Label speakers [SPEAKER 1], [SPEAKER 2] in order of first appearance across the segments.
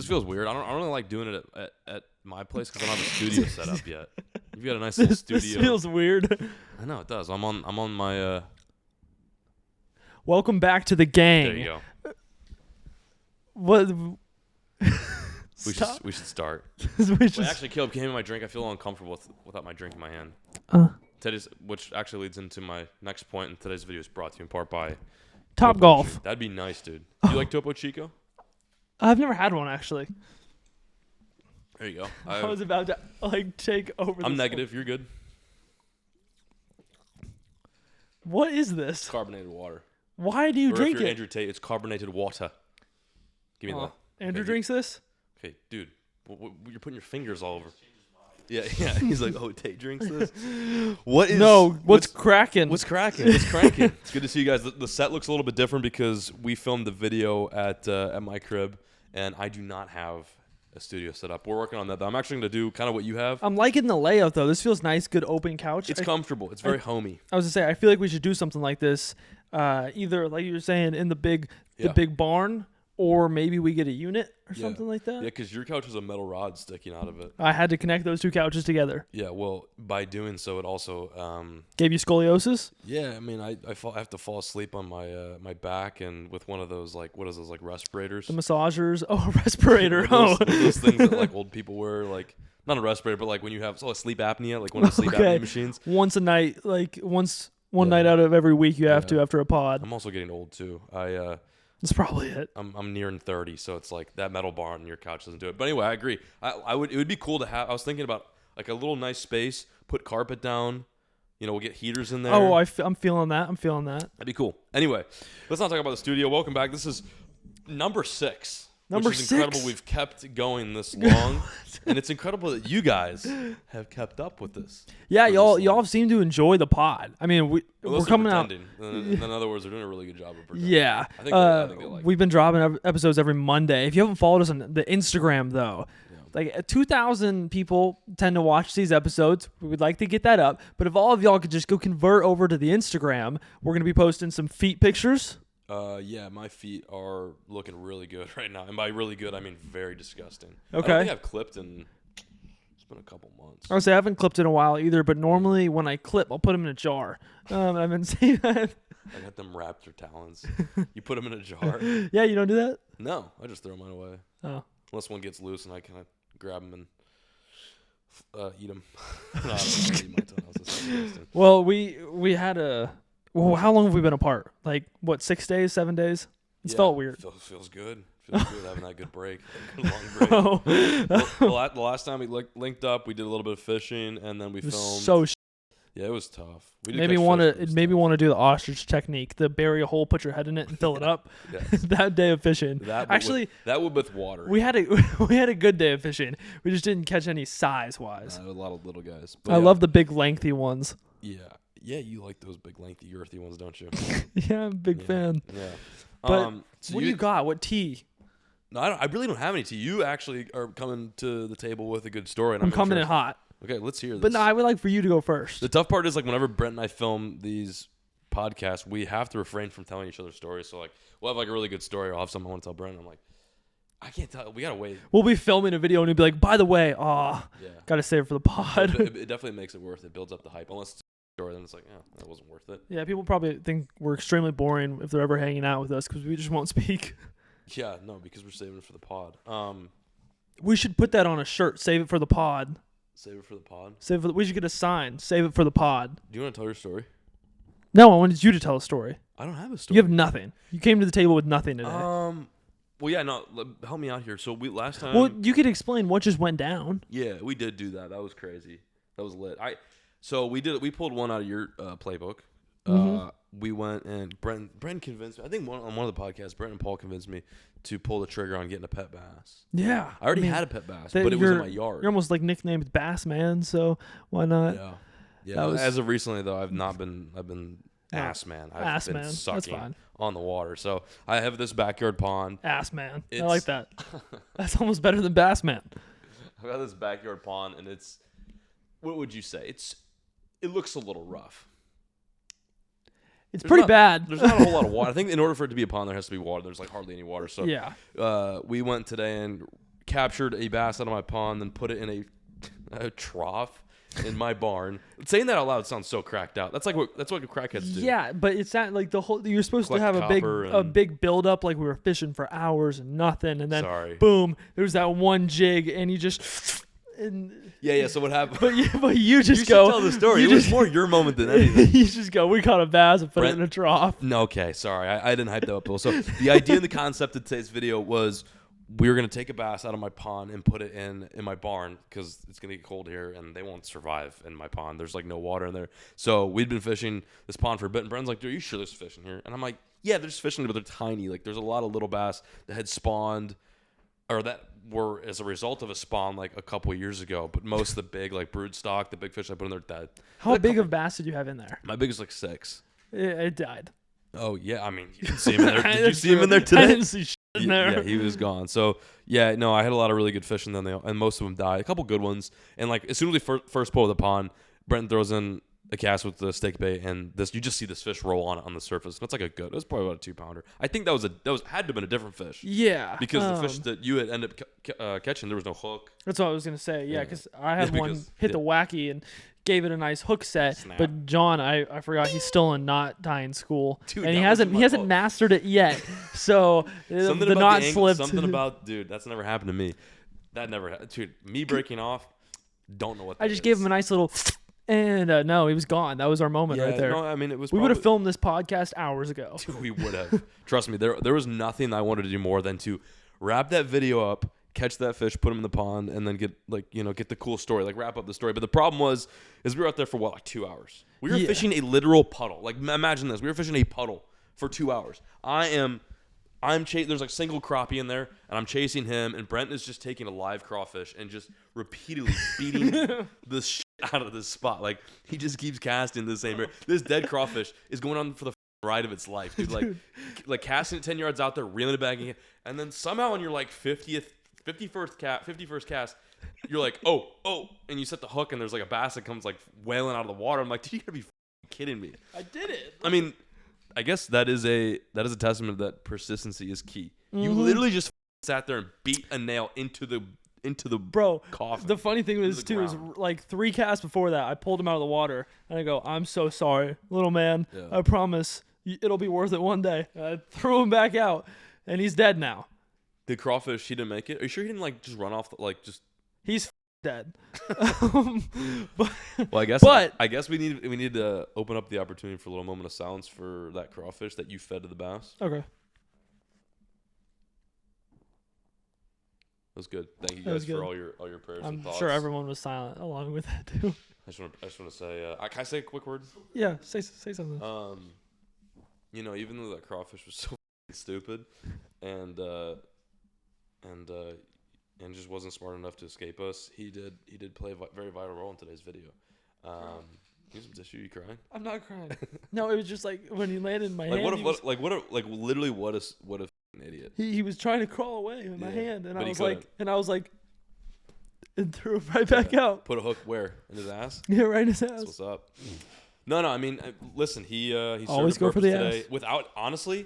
[SPEAKER 1] feels weird. I don't really like doing it at my place because I don't have a studio set up yet. You've got a nice little studio.
[SPEAKER 2] This feels weird.
[SPEAKER 1] I know it does. I'm on my.
[SPEAKER 2] Welcome back to the gang.
[SPEAKER 1] There you go.
[SPEAKER 2] What?
[SPEAKER 1] We should start.
[SPEAKER 2] Wait,
[SPEAKER 1] actually, Caleb came in my drink. I feel uncomfortable without my drink in my hand. Which actually leads into my next point. And today's video is brought to you in part by
[SPEAKER 2] Top Golf.
[SPEAKER 1] That'd be nice, dude. Do you like Topo Chico?
[SPEAKER 2] I've never had one actually.
[SPEAKER 1] There you go.
[SPEAKER 2] I was about to take over.
[SPEAKER 1] I'm negative. You're good.
[SPEAKER 2] What is this?
[SPEAKER 1] Carbonated water.
[SPEAKER 2] Why do you drink
[SPEAKER 1] if you're
[SPEAKER 2] it?
[SPEAKER 1] Andrew Tate, it's carbonated water. Give me that.
[SPEAKER 2] Andrew drinks this?
[SPEAKER 1] Okay, dude. You're putting your fingers all over. Yeah. He's like, oh, Tate drinks this?
[SPEAKER 2] What's cracking?
[SPEAKER 1] What's cracking? What's cranking? It's good to see you guys. The set looks a little bit different because we filmed the video at my crib, and I do not have a studio set up. We're working on that, though. I'm actually going to do kind of what you have.
[SPEAKER 2] I'm liking the layout, though. This feels nice, good open couch.
[SPEAKER 1] It's comfortable. It's very homey.
[SPEAKER 2] I was going to say, I feel like we should do something like this, either, like you were saying, in the big barn, or maybe we get a unit or something like that.
[SPEAKER 1] Yeah, because your couch has a metal rod sticking out of it.
[SPEAKER 2] I had to connect those two couches together.
[SPEAKER 1] Yeah, well, by doing so, it also...
[SPEAKER 2] gave you scoliosis?
[SPEAKER 1] Yeah, I mean, I have to fall asleep on my my back and with one of those, respirators?
[SPEAKER 2] The massagers? Oh, a respirator.
[SPEAKER 1] Those things that, old people wear, not a respirator, but, when you have sleep apnea, one of the sleep apnea machines.
[SPEAKER 2] Once a night, one night out of every week you have to after a pod.
[SPEAKER 1] I'm also getting old, too.
[SPEAKER 2] That's probably it.
[SPEAKER 1] I'm nearing 30, so it's that metal bar on your couch doesn't do it. But anyway, I agree. It would be cool to have. I was thinking about a little nice space, put carpet down. We'll get heaters in there.
[SPEAKER 2] Oh, I'm feeling that. That'd
[SPEAKER 1] be cool. Anyway, let's not talk about the studio. Welcome back. This is number 6.
[SPEAKER 2] Number
[SPEAKER 1] which is
[SPEAKER 2] 6?
[SPEAKER 1] Incredible. We've kept going this long, and it's incredible that you guys have kept up with this.
[SPEAKER 2] Yeah, y'all seem to enjoy the pod. I mean, we're coming out.
[SPEAKER 1] In other words, they're doing a really good job of pretending.
[SPEAKER 2] Yeah,
[SPEAKER 1] I think they like
[SPEAKER 2] we've been dropping episodes every Monday. If you haven't followed us on the Instagram, though, 2,000 people tend to watch these episodes. We would like to get that up. But if all of y'all could just go convert over to the Instagram, we're gonna be posting some feet pictures.
[SPEAKER 1] Yeah, my feet are looking really good right now. And by really good, I mean very disgusting.
[SPEAKER 2] Okay.
[SPEAKER 1] I don't think I've clipped it's been a couple months.
[SPEAKER 2] I would say I haven't clipped in a while either, but normally when I clip, I'll put them in a jar. I've been saying that.
[SPEAKER 1] I got them raptor talons. You put them in a jar?
[SPEAKER 2] Yeah, you don't do that?
[SPEAKER 1] No, I just throw mine away.
[SPEAKER 2] Oh.
[SPEAKER 1] Unless one gets loose and I kind of grab them and eat them. No, I don't know. Eat my toenails.
[SPEAKER 2] Well, we had a... Well, how long have we been apart? 6 days, 7 days? It's felt weird.
[SPEAKER 1] Feels good. Feels good having that good break. Good long break. Well, the last time we linked up, we did a little bit of fishing, and then we filmed. Yeah, it was tough.
[SPEAKER 2] Maybe want to do the ostrich technique, the bury a hole, put your head in it, and fill it up. That day of fishing.
[SPEAKER 1] That would with water.
[SPEAKER 2] We had a good day of fishing. We just didn't catch any size wise.
[SPEAKER 1] A lot of little guys.
[SPEAKER 2] I love the big lengthy ones.
[SPEAKER 1] Yeah. Yeah, you like those big, lengthy, earthy ones, don't you?
[SPEAKER 2] Yeah, I'm a big fan.
[SPEAKER 1] Yeah.
[SPEAKER 2] But what do you got? What tea?
[SPEAKER 1] No, I really don't have any tea. You actually are coming to the table with a good story. And
[SPEAKER 2] I'm coming in hot.
[SPEAKER 1] Okay, let's hear this.
[SPEAKER 2] But no, I would like for you to go first.
[SPEAKER 1] The tough part is whenever Brent and I film these podcasts, we have to refrain from telling each other stories. So we'll have a really good story. I'll have something I want to tell Brent. I'm like, I can't tell. We gotta wait.
[SPEAKER 2] We'll be filming a video and he'll be like, by the way, gotta save it for the pod.
[SPEAKER 1] It definitely makes it worth it. Builds up the hype. Unless it's story, then it's that wasn't worth it.
[SPEAKER 2] Yeah, people probably think we're extremely boring if they're ever hanging out with us because we just won't speak.
[SPEAKER 1] Yeah, no, because we're saving it for the pod.
[SPEAKER 2] We should put that on a shirt. Save it for the pod.
[SPEAKER 1] Save it for the pod.
[SPEAKER 2] We should get a sign. Save it for the pod.
[SPEAKER 1] Do you want to tell your story?
[SPEAKER 2] No, I wanted you to tell a story.
[SPEAKER 1] I don't have a story.
[SPEAKER 2] You have nothing. You came to the table with nothing today.
[SPEAKER 1] Well, yeah, no. Help me out here. So last time.
[SPEAKER 2] Well, you could explain what just went down.
[SPEAKER 1] Yeah, we did do that. That was crazy. That was lit. So we did it. We pulled one out of your playbook.
[SPEAKER 2] Mm-hmm.
[SPEAKER 1] We went and Brent convinced me. I think on one of the podcasts, Brent and Paul convinced me to pull the trigger on getting a pet bass.
[SPEAKER 2] Yeah,
[SPEAKER 1] I already had a pet bass, but it was in my yard.
[SPEAKER 2] You're almost nicknamed Bass Man, so why not?
[SPEAKER 1] Yeah. As of recently, though, I've been Ass Man. I've been sucking on the water. So I have this backyard pond.
[SPEAKER 2] Ass Man. I like that. That's almost better than Bass Man.
[SPEAKER 1] I've got this backyard pond, and it's. What would you say? It looks a little rough.
[SPEAKER 2] It's pretty bad.
[SPEAKER 1] There's not a whole lot of water. I think in order for it to be a pond, there has to be water. There's hardly any water. So
[SPEAKER 2] yeah.
[SPEAKER 1] We went today and captured a bass out of my pond, then put it in a trough in my barn. Saying that out loud sounds so cracked out. That's what crackheads do.
[SPEAKER 2] Yeah, but it's not like the whole. You're supposed to
[SPEAKER 1] Collect
[SPEAKER 2] have a big build up, like we were fishing for hours and nothing, and then boom, there's that one jig, and you just. And,
[SPEAKER 1] yeah. So what happened?
[SPEAKER 2] But you just go.
[SPEAKER 1] Tell the story. It was more your moment than anything.
[SPEAKER 2] You just go. We caught a bass and put it in a trough.
[SPEAKER 1] No, okay, sorry, I didn't hype that up. So the idea and the concept of today's video was we were gonna take a bass out of my pond and put it in my barn because it's gonna get cold here and they won't survive in my pond. There's like no water in there. So we'd been fishing this pond for a bit, and Brent's like, "Dude, are you sure there's fish in here?" And I'm like, "Yeah, there's fish in here, but they're tiny. Like there's a lot of little bass that had spawned, or that were as a result of a spawn like a couple of years ago. But most of the big like brood stock, the big fish I put in there, dead."
[SPEAKER 2] How big of bass did you have in there?
[SPEAKER 1] My biggest like 6.
[SPEAKER 2] It died.
[SPEAKER 1] Oh yeah, I mean, you didn't see him in there. Did you see him in there today?
[SPEAKER 2] I didn't see shit in there.
[SPEAKER 1] Yeah, he was gone. So yeah, no, I had a lot of really good fish, and and most of them died. A couple good ones, and like as soon as we first pull the pond, Brenton throws in a cast with the steak bait, and you just see this fish roll on the surface. That's like it was probably about a 2-pounder. I think had to have been a different fish.
[SPEAKER 2] Yeah,
[SPEAKER 1] because the fish that you had ended up catching, there was no hook.
[SPEAKER 2] That's what I was gonna say. Yeah, because I had one hit the wacky and gave it a nice hook set. Snap. But John, I forgot he's still in knot tying school, dude, and he hasn't mastered it yet. So the knot slipped.
[SPEAKER 1] Something about that's never happened to me. That never happened. Dude, me breaking off. Don't know what.
[SPEAKER 2] I just gave him a nice little. And no, he was gone. That was our moment right there.
[SPEAKER 1] No, I mean, it was.
[SPEAKER 2] We would have filmed this podcast hours ago.
[SPEAKER 1] Dude, we would have. Trust me, there was nothing I wanted to do more than to wrap that video up, catch that fish, put him in the pond, and then get the cool story, like wrap up the story. But the problem is we were out there for like 2 hours. We were fishing a literal puddle. Like imagine this: we were fishing a puddle for 2 hours. There's like single crappie in there, and I'm chasing him, and Brent is just taking a live crawfish and just repeatedly beating the shit out of this spot. Like he just keeps casting the same area. This dead crawfish is going on for the ride of its life, dude. Like casting it 10 yards out there, reeling it back in, and then somehow on your like 51st cast, you're like, oh, and you set the hook, and there's like a bass that comes like wailing out of the water. I'm like, dude, you gotta be kidding me.
[SPEAKER 2] I did it.
[SPEAKER 1] I mean, I guess that is a testament that persistency is key. Mm-hmm. You literally just sat there and beat a nail into the coffin.
[SPEAKER 2] The funny thing was too is like 3 casts before that, I pulled him out of the water and I go, "I'm so sorry, little man. Yeah. I promise it'll be worth it one day." I threw him back out, and he's dead now.
[SPEAKER 1] The crawfish, he didn't make it. Are you sure he didn't like just run off?
[SPEAKER 2] He's dead.
[SPEAKER 1] Well, I guess we need to open up the opportunity for a little moment of silence for that crawfish that you fed to the bass.
[SPEAKER 2] Okay.
[SPEAKER 1] That was good. Thank you guys for all your prayers and thoughts.
[SPEAKER 2] I'm sure everyone was silent along with that too.
[SPEAKER 1] I just want to say, can I say a quick word?
[SPEAKER 2] Yeah, say something.
[SPEAKER 1] Even though that crawfish was so stupid, and just wasn't smart enough to escape us, he did play a very vital role in today's video. Use some tissue. You crying?
[SPEAKER 2] I'm not crying. No, it was just like when he landed in my hand.
[SPEAKER 1] Literally what a idiot.
[SPEAKER 2] He was trying to crawl away in my hand, and I was like, and threw it right back out.
[SPEAKER 1] Put a hook where? In his ass?
[SPEAKER 2] Yeah, right in his ass.
[SPEAKER 1] That's what's up. No, I mean, listen, he
[SPEAKER 2] always go for the
[SPEAKER 1] today.
[SPEAKER 2] ass.
[SPEAKER 1] Without, honestly,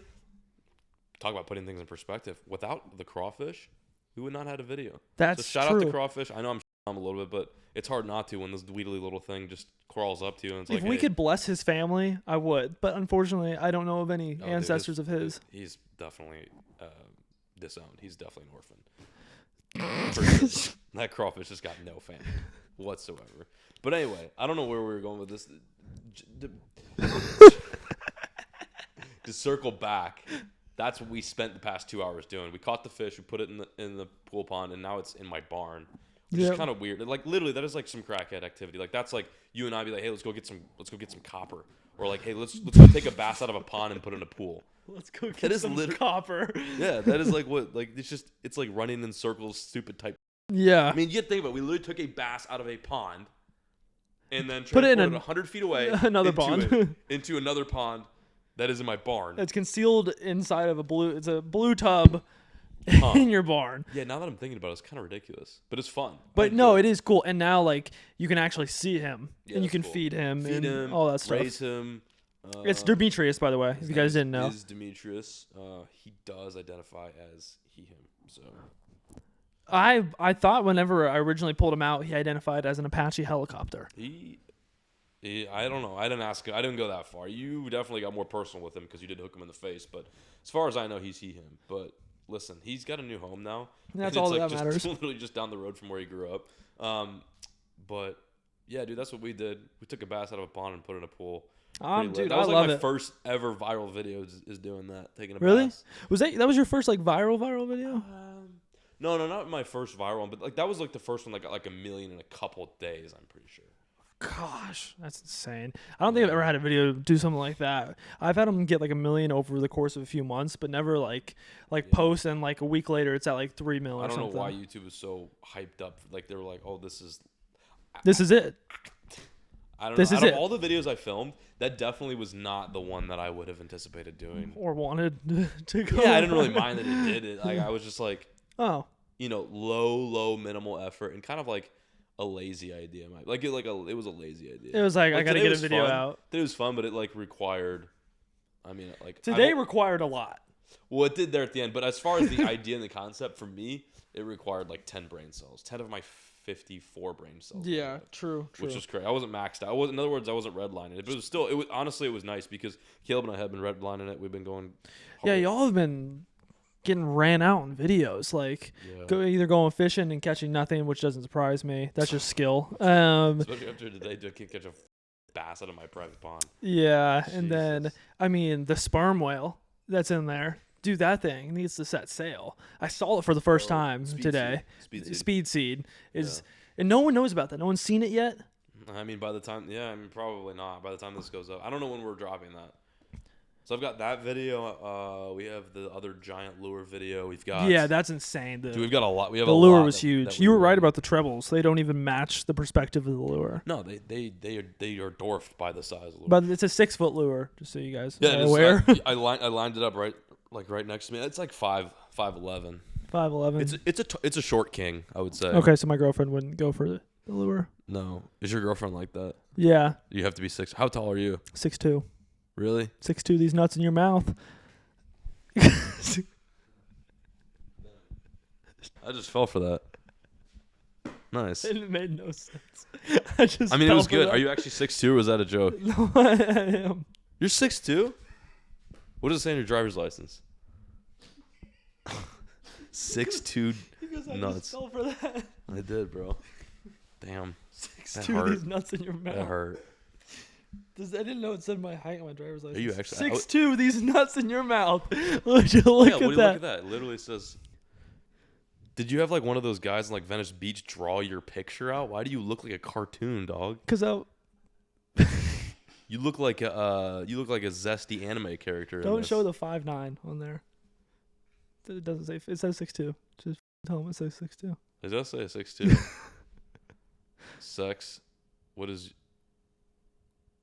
[SPEAKER 1] talk about putting things in perspective. Without the crawfish, we would not have had a video.
[SPEAKER 2] That's
[SPEAKER 1] so shout out to crawfish. I know I'm a little bit, but it's hard not to when this dweedly little thing just crawls up to you. And it's
[SPEAKER 2] if we could bless his family, I would. But unfortunately, I don't know of any ancestors of his.
[SPEAKER 1] He's definitely disowned. He's definitely an orphan. For sure. That crawfish just got no family whatsoever. But anyway, I don't know where we were going with this. To circle back, that's what we spent the past 2 hours doing. We caught the fish, we put it in the pool pond, and now it's in my barn. Which is kind of weird. Like literally, that is like some crackhead activity. Like that's like you and I be like, hey, let's go get some copper, or like, hey, let's go take a bass out of a pond and put it in a pool.
[SPEAKER 2] Let's go get some copper.
[SPEAKER 1] Yeah, that is like what it's like running in circles, stupid type.
[SPEAKER 2] Yeah.
[SPEAKER 1] I mean, you think about it. We literally took a bass out of a pond, and then transported it 100 feet away into another pond that is in my barn.
[SPEAKER 2] It's concealed inside of it's a blue tub. In your barn.
[SPEAKER 1] Yeah, now that I'm thinking about it, it's kind of ridiculous, but it's fun.
[SPEAKER 2] But no, it is cool. And now, like, you can actually see him, and you can feed him, and all that stuff.
[SPEAKER 1] Raise him.
[SPEAKER 2] It's Demetrius, by the way, if you guys didn't know.
[SPEAKER 1] It is Demetrius. He does identify as he, him. So
[SPEAKER 2] I thought whenever I originally pulled him out, he identified as an Apache helicopter.
[SPEAKER 1] I don't know. I didn't ask. I didn't go that far. You definitely got more personal with him because you did hook him in the face. But as far as I know, he's him. But listen, he's got a new home now.
[SPEAKER 2] That's
[SPEAKER 1] and
[SPEAKER 2] all
[SPEAKER 1] it's
[SPEAKER 2] that
[SPEAKER 1] like
[SPEAKER 2] matters.
[SPEAKER 1] Literally just down the road from where he grew up. But yeah, dude, that's what we did. We took a bass out of a pond and put it in a pool.
[SPEAKER 2] Dude,
[SPEAKER 1] that was
[SPEAKER 2] I
[SPEAKER 1] like
[SPEAKER 2] love
[SPEAKER 1] my
[SPEAKER 2] it.
[SPEAKER 1] first ever viral video is doing that, taking a
[SPEAKER 2] Really?
[SPEAKER 1] bass.
[SPEAKER 2] Was that was your first like viral video?
[SPEAKER 1] No, not my first viral one, but like that was like the first one that got like 1 million in a couple of days. I'm pretty sure.
[SPEAKER 2] Gosh, that's insane. I don't think I've ever had a video do something like that. I've had them get like 1 million over the course of a few months, but never like post and like a week later it's at like 3 mil or
[SPEAKER 1] I don't
[SPEAKER 2] something.
[SPEAKER 1] know why YouTube was so hyped up. Like they were like, oh, this is
[SPEAKER 2] it.
[SPEAKER 1] I don't
[SPEAKER 2] This
[SPEAKER 1] know.
[SPEAKER 2] is
[SPEAKER 1] Out
[SPEAKER 2] it.
[SPEAKER 1] of all the videos I filmed, that definitely was not the one that I would have anticipated doing.
[SPEAKER 2] Or wanted to go.
[SPEAKER 1] Yeah, I didn't really mind that it did it. Like I was just like,
[SPEAKER 2] Oh.
[SPEAKER 1] low minimal effort and kind of like a lazy idea. It was a lazy idea.
[SPEAKER 2] It was like I got to
[SPEAKER 1] today
[SPEAKER 2] get a
[SPEAKER 1] was
[SPEAKER 2] video
[SPEAKER 1] fun.
[SPEAKER 2] out.
[SPEAKER 1] It was fun, but it like required. I mean, like
[SPEAKER 2] Today required a lot.
[SPEAKER 1] Well, it did there at the end, but as far as the idea and the concept, for me, it required like 10 brain cells, 10 of my 54 brain cells.
[SPEAKER 2] Yeah, true.
[SPEAKER 1] Which was great. I wasn't maxed out. In other words, I wasn't redlining it. But it was still, honestly, it was nice because Caleb and I have been redlining it. We've been going hard.
[SPEAKER 2] Yeah, y'all have been getting ran out in videos. Like, either going fishing and catching nothing, which doesn't surprise me. That's just skill.
[SPEAKER 1] Especially after today, I can't catch a bass out of my private pond.
[SPEAKER 2] Yeah,
[SPEAKER 1] Jesus.
[SPEAKER 2] and then, I mean, the sperm whale that's in there. Dude, that thing needs to set sail. I saw it for the first time today. Speed seed is, and no one knows about that. No one's seen it yet.
[SPEAKER 1] I mean, probably not. By the time this goes up, I don't know when we're dropping that. So I've got that video. We have the other giant lure video. We've got
[SPEAKER 2] that's insane.
[SPEAKER 1] Dude, we've got a lot. We have
[SPEAKER 2] the
[SPEAKER 1] a
[SPEAKER 2] lure
[SPEAKER 1] lot
[SPEAKER 2] was
[SPEAKER 1] that,
[SPEAKER 2] huge.
[SPEAKER 1] that
[SPEAKER 2] You were right about the trebles. They don't even match the perspective of the lure.
[SPEAKER 1] No, they are dwarfed by the size of the lure.
[SPEAKER 2] But it's a 6-foot lure, just so you guys are
[SPEAKER 1] it's
[SPEAKER 2] aware.
[SPEAKER 1] I lined it up right next to me. It's like 5'11".
[SPEAKER 2] 5'11".
[SPEAKER 1] It's a short king, I would say.
[SPEAKER 2] Okay, so my girlfriend wouldn't go for the lure.
[SPEAKER 1] No, is your girlfriend like that?
[SPEAKER 2] Yeah.
[SPEAKER 1] You have to be 6. How tall are you?
[SPEAKER 2] 6'2".
[SPEAKER 1] Really?
[SPEAKER 2] 6'2", these nuts in your mouth.
[SPEAKER 1] I just fell for that. Nice.
[SPEAKER 2] It made no sense.
[SPEAKER 1] I mean, it was good. Are you actually 6'2", or was that a joke?
[SPEAKER 2] No, I am.
[SPEAKER 1] You're 6'2"? What does it say on your driver's license? 6'2" nuts.
[SPEAKER 2] Just fell for that.
[SPEAKER 1] I did, bro. Damn.
[SPEAKER 2] 6'2", these nuts in your mouth.
[SPEAKER 1] That hurt.
[SPEAKER 2] I didn't know it said my height on my driver's license.
[SPEAKER 1] Are you actually
[SPEAKER 2] 6'2", these nuts in your mouth. Would you look at that?
[SPEAKER 1] Look at that. It literally says. Did you have like one of those guys in like Venice Beach draw your picture out? Why do you look like a cartoon, dog?
[SPEAKER 2] Because
[SPEAKER 1] you look like a zesty anime character.
[SPEAKER 2] Don't show the 5'9" on there. It doesn't say. It says 6'2". Just tell them it says 6'2".
[SPEAKER 1] It does say 6'2". Sex. What is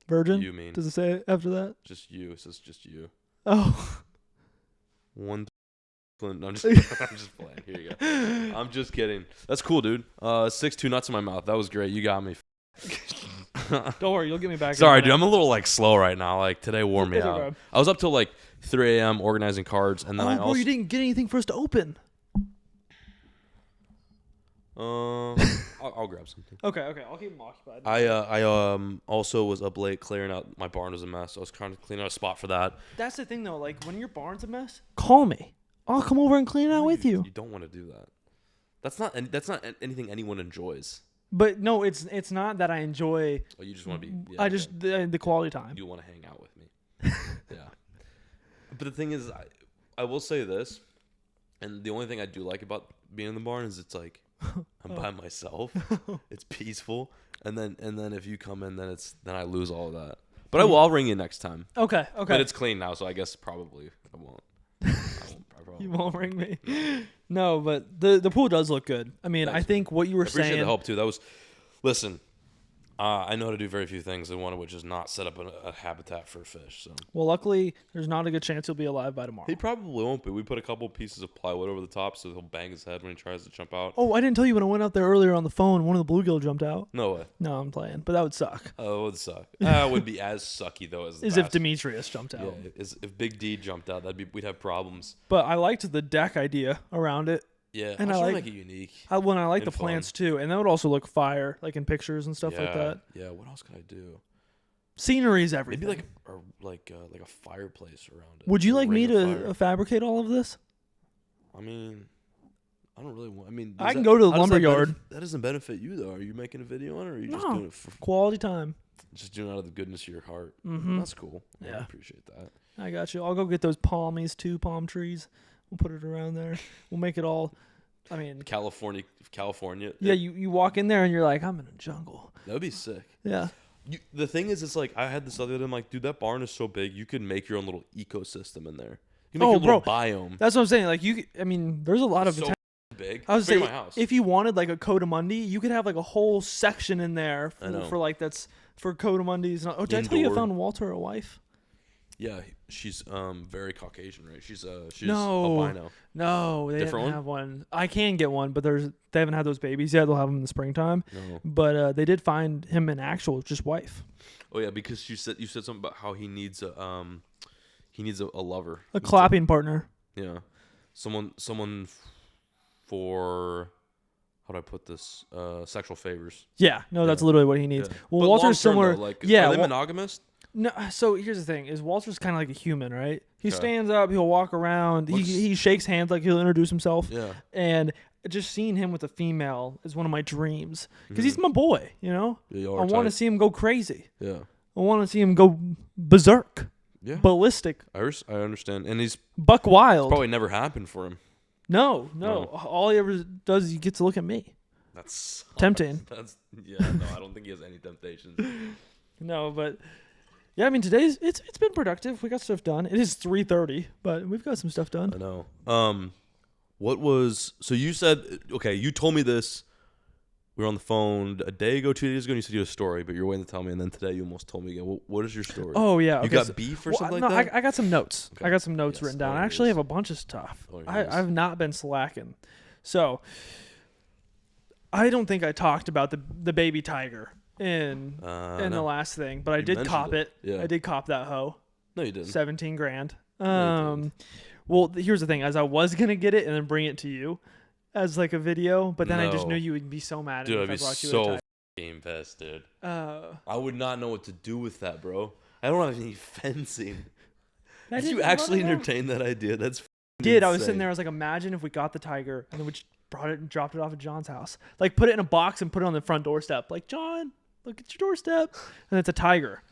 [SPEAKER 2] Virgin?
[SPEAKER 1] you mean?
[SPEAKER 2] Does it say it after that?
[SPEAKER 1] Just you. It says just you.
[SPEAKER 2] Oh.
[SPEAKER 1] No, I'm just playing. Here you go. I'm just kidding. That's cool, dude. 6'2" nuts in my mouth. That was great. You got me.
[SPEAKER 2] Don't worry, you'll get me back.
[SPEAKER 1] Sorry, dude. I'm a little like slow right now. Like today wore me
[SPEAKER 2] It's
[SPEAKER 1] out.
[SPEAKER 2] okay.
[SPEAKER 1] I was up till like 3 a.m. organizing cards, and then
[SPEAKER 2] bro, you didn't get anything for us to open.
[SPEAKER 1] I'll grab something.
[SPEAKER 2] Okay, I'll keep them occupied.
[SPEAKER 1] I also was up late clearing out. My barn was a mess. I was trying to clean out a spot for that.
[SPEAKER 2] That's the thing though. Like when your barn's a mess, call me. I'll come over and clean it out with you.
[SPEAKER 1] You don't want to do that. That's not anything anyone enjoys.
[SPEAKER 2] But no, it's not that I enjoy.
[SPEAKER 1] Oh, you just want to be. Yeah,
[SPEAKER 2] I
[SPEAKER 1] okay.
[SPEAKER 2] just the quality time.
[SPEAKER 1] You want to hang out with me. Yeah. But the thing is, I will say this, and the only thing I do like about being in the barn is it's like I'm by myself. It's peaceful, and then if you come in, then I lose all of that. But I'll ring you next time.
[SPEAKER 2] Okay.
[SPEAKER 1] But it's clean now, so I guess probably I won't.
[SPEAKER 2] You won't ring me. No, but the pool does look good. I mean, I think what you were
[SPEAKER 1] appreciate
[SPEAKER 2] saying.
[SPEAKER 1] the help too. That was, listen. I know how to do very few things, and one of which is not set up a habitat for fish. So.
[SPEAKER 2] Well, luckily, there's not a good chance he'll be alive by tomorrow.
[SPEAKER 1] He probably won't be. We put a couple pieces of plywood over the top, so he'll bang his head when he tries to jump out.
[SPEAKER 2] Oh, I didn't tell you when I went out there earlier on the phone. One of the bluegill jumped out.
[SPEAKER 1] No way.
[SPEAKER 2] No, I'm playing, but that would suck.
[SPEAKER 1] Oh, it would suck. It would be as sucky though as the
[SPEAKER 2] As
[SPEAKER 1] bass.
[SPEAKER 2] if Demetrius jumped out.
[SPEAKER 1] Yeah, if Big D jumped out, we'd have problems.
[SPEAKER 2] But I liked the deck idea around it.
[SPEAKER 1] Yeah,
[SPEAKER 2] And
[SPEAKER 1] I
[SPEAKER 2] I
[SPEAKER 1] try to
[SPEAKER 2] like-
[SPEAKER 1] make it unique.
[SPEAKER 2] I like
[SPEAKER 1] And
[SPEAKER 2] the
[SPEAKER 1] fun.
[SPEAKER 2] plants too, and that would also look fire, like in pictures and stuff like that.
[SPEAKER 1] Yeah, what else could I do?
[SPEAKER 2] Scenery is everything.
[SPEAKER 1] Maybe like a fireplace around it.
[SPEAKER 2] Would you
[SPEAKER 1] A
[SPEAKER 2] like me
[SPEAKER 1] ring of
[SPEAKER 2] to
[SPEAKER 1] fire.
[SPEAKER 2] fabricate all of this?
[SPEAKER 1] I mean, I don't really want. I mean,
[SPEAKER 2] I can go to the
[SPEAKER 1] how does that
[SPEAKER 2] lumberyard.
[SPEAKER 1] that doesn't benefit you though. Are you making a video on it, or are you just
[SPEAKER 2] No.
[SPEAKER 1] doing it for
[SPEAKER 2] Quality time.
[SPEAKER 1] just doing it out of the goodness of your heart?
[SPEAKER 2] Mm-hmm.
[SPEAKER 1] That's cool. I
[SPEAKER 2] Yeah.
[SPEAKER 1] appreciate that.
[SPEAKER 2] I got you. I'll go get those palmies too, palm trees. We'll put it around there. We'll make it all. I mean,
[SPEAKER 1] California.
[SPEAKER 2] yeah. You walk in there and you're like, I'm in a jungle.
[SPEAKER 1] That would be sick.
[SPEAKER 2] Yeah.
[SPEAKER 1] The thing is, it's like I had this other day. I'm like, dude, that barn is so big. You could make your own little ecosystem in there. You can make your little biome.
[SPEAKER 2] That's what I'm saying. Like I mean, there's a lot of.
[SPEAKER 1] So big.
[SPEAKER 2] I was
[SPEAKER 1] Bigger
[SPEAKER 2] saying,
[SPEAKER 1] than my house.
[SPEAKER 2] if you wanted like a Cotamundi, you could have like a whole section in there for like that's for Cotamundis. Oh, did I tell you I
[SPEAKER 1] Indoor.
[SPEAKER 2] found Walter a wife?
[SPEAKER 1] Yeah, she's very Caucasian, right? She's
[SPEAKER 2] No.
[SPEAKER 1] albino.
[SPEAKER 2] No, they
[SPEAKER 1] Different
[SPEAKER 2] didn't
[SPEAKER 1] one?
[SPEAKER 2] have one. I can get one, but they haven't had those babies yet. They'll have them in the springtime.
[SPEAKER 1] No.
[SPEAKER 2] But they did find him an actual just wife,
[SPEAKER 1] Oh yeah, because you said something about how he needs a lover.
[SPEAKER 2] a clapping partner.
[SPEAKER 1] Yeah, someone for how do I put this? Sexual favors.
[SPEAKER 2] Yeah, no, that's
[SPEAKER 1] Yeah.
[SPEAKER 2] literally what he needs.
[SPEAKER 1] Yeah.
[SPEAKER 2] Well,
[SPEAKER 1] But
[SPEAKER 2] Walter's
[SPEAKER 1] long-term,
[SPEAKER 2] similar.
[SPEAKER 1] though, like,
[SPEAKER 2] yeah,
[SPEAKER 1] are they monogamous?
[SPEAKER 2] no. So here's the thing: is Walter's kind of like a human, right? He
[SPEAKER 1] Okay.
[SPEAKER 2] stands up, he'll walk around,
[SPEAKER 1] Looks-
[SPEAKER 2] he shakes hands like he'll introduce himself,
[SPEAKER 1] Yeah.
[SPEAKER 2] and just seeing him with a female is one of my dreams because
[SPEAKER 1] Mhm.
[SPEAKER 2] he's my boy. You know,
[SPEAKER 1] Yeah, you
[SPEAKER 2] I
[SPEAKER 1] are
[SPEAKER 2] want to
[SPEAKER 1] tight.
[SPEAKER 2] see him go crazy.
[SPEAKER 1] Yeah.
[SPEAKER 2] I want to see him go berserk,
[SPEAKER 1] Yeah.
[SPEAKER 2] ballistic,
[SPEAKER 1] I understand, and he's
[SPEAKER 2] buck wild.
[SPEAKER 1] probably never happened for him.
[SPEAKER 2] No.
[SPEAKER 1] No.
[SPEAKER 2] All he ever does is he gets to look at me.
[SPEAKER 1] That's
[SPEAKER 2] Tempting.
[SPEAKER 1] That's no. I don't think he has any temptations.
[SPEAKER 2] No, but yeah, I mean today's it's been productive. We got stuff done. It is 3:30, but we've got some stuff done.
[SPEAKER 1] I know. What was so you said? Okay, you told me this. We were on the phone a day ago, 2 days ago. And you said you had a story, but you're waiting to tell me, and then today you almost told me again. What is your story?
[SPEAKER 2] Oh yeah,
[SPEAKER 1] you
[SPEAKER 2] okay,
[SPEAKER 1] got beef or something
[SPEAKER 2] no,
[SPEAKER 1] like that?
[SPEAKER 2] I got some notes.
[SPEAKER 1] Okay.
[SPEAKER 2] I got some notes
[SPEAKER 1] Yes,
[SPEAKER 2] written down. I
[SPEAKER 1] there it
[SPEAKER 2] actually
[SPEAKER 1] is.
[SPEAKER 2] have a bunch of stuff.
[SPEAKER 1] Oh, here it is.
[SPEAKER 2] I've not been slacking. So I don't think I talked about the baby tiger in the
[SPEAKER 1] No.
[SPEAKER 2] last thing, but I
[SPEAKER 1] You
[SPEAKER 2] did
[SPEAKER 1] mentioned
[SPEAKER 2] cop it.
[SPEAKER 1] Yeah.
[SPEAKER 2] I did cop that hoe.
[SPEAKER 1] No, you didn't.
[SPEAKER 2] 17 grand.
[SPEAKER 1] No, you didn't.
[SPEAKER 2] Well, here's the thing: as I was gonna get it and then bring it to you as like a video, but then I just
[SPEAKER 1] No.
[SPEAKER 2] knew you would be so mad at
[SPEAKER 1] Dude,
[SPEAKER 2] me
[SPEAKER 1] I'd
[SPEAKER 2] if I
[SPEAKER 1] be
[SPEAKER 2] brought you a
[SPEAKER 1] so
[SPEAKER 2] tiger.
[SPEAKER 1] f***ing pissed, dude.
[SPEAKER 2] Uh,
[SPEAKER 1] I would not know what to do with that, bro. I don't have any fencing.
[SPEAKER 2] I
[SPEAKER 1] Did you
[SPEAKER 2] didn't
[SPEAKER 1] actually
[SPEAKER 2] wanna know.
[SPEAKER 1] entertain that idea? That's
[SPEAKER 2] Did I was
[SPEAKER 1] insane.
[SPEAKER 2] sitting there? I was like, imagine if we got the tiger and then we just brought it and dropped it off at John's house, like put it in a box and put it on the front doorstep. Like, John, look at your doorstep, and it's a tiger.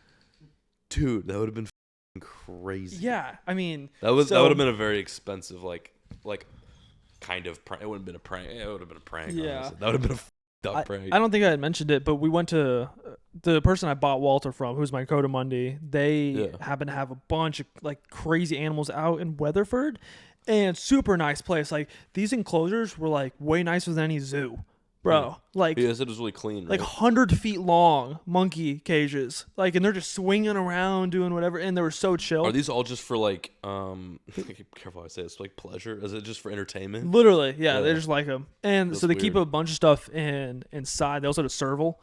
[SPEAKER 1] Dude, that would have been f***ing crazy.
[SPEAKER 2] Yeah, I mean,
[SPEAKER 1] That would
[SPEAKER 2] so-
[SPEAKER 1] have been a very expensive like kind of prank. It wouldn't have been a prank. It would have been a prank.
[SPEAKER 2] Yeah.
[SPEAKER 1] Honestly. That would have been a f***ed up prank.
[SPEAKER 2] I don't think I had mentioned it, but we went to the person I bought Walter from, who's my Cotamundi. They
[SPEAKER 1] Yeah.
[SPEAKER 2] happen to have a bunch of like crazy animals out in Weatherford, and super nice place. Like these enclosures were like way nicer than any zoo, bro. Like
[SPEAKER 1] Yeah, it was really clean. Right?
[SPEAKER 2] like 100 feet long monkey cages, like, and they're just swinging around doing whatever, and they were so chill.
[SPEAKER 1] Are these all just for like careful how I say this, like pleasure? Is it just for entertainment?
[SPEAKER 2] Literally, yeah, they
[SPEAKER 1] Yeah.
[SPEAKER 2] just like them, and
[SPEAKER 1] That's
[SPEAKER 2] so they keep
[SPEAKER 1] weird.
[SPEAKER 2] a bunch of stuff inside. They also had a serval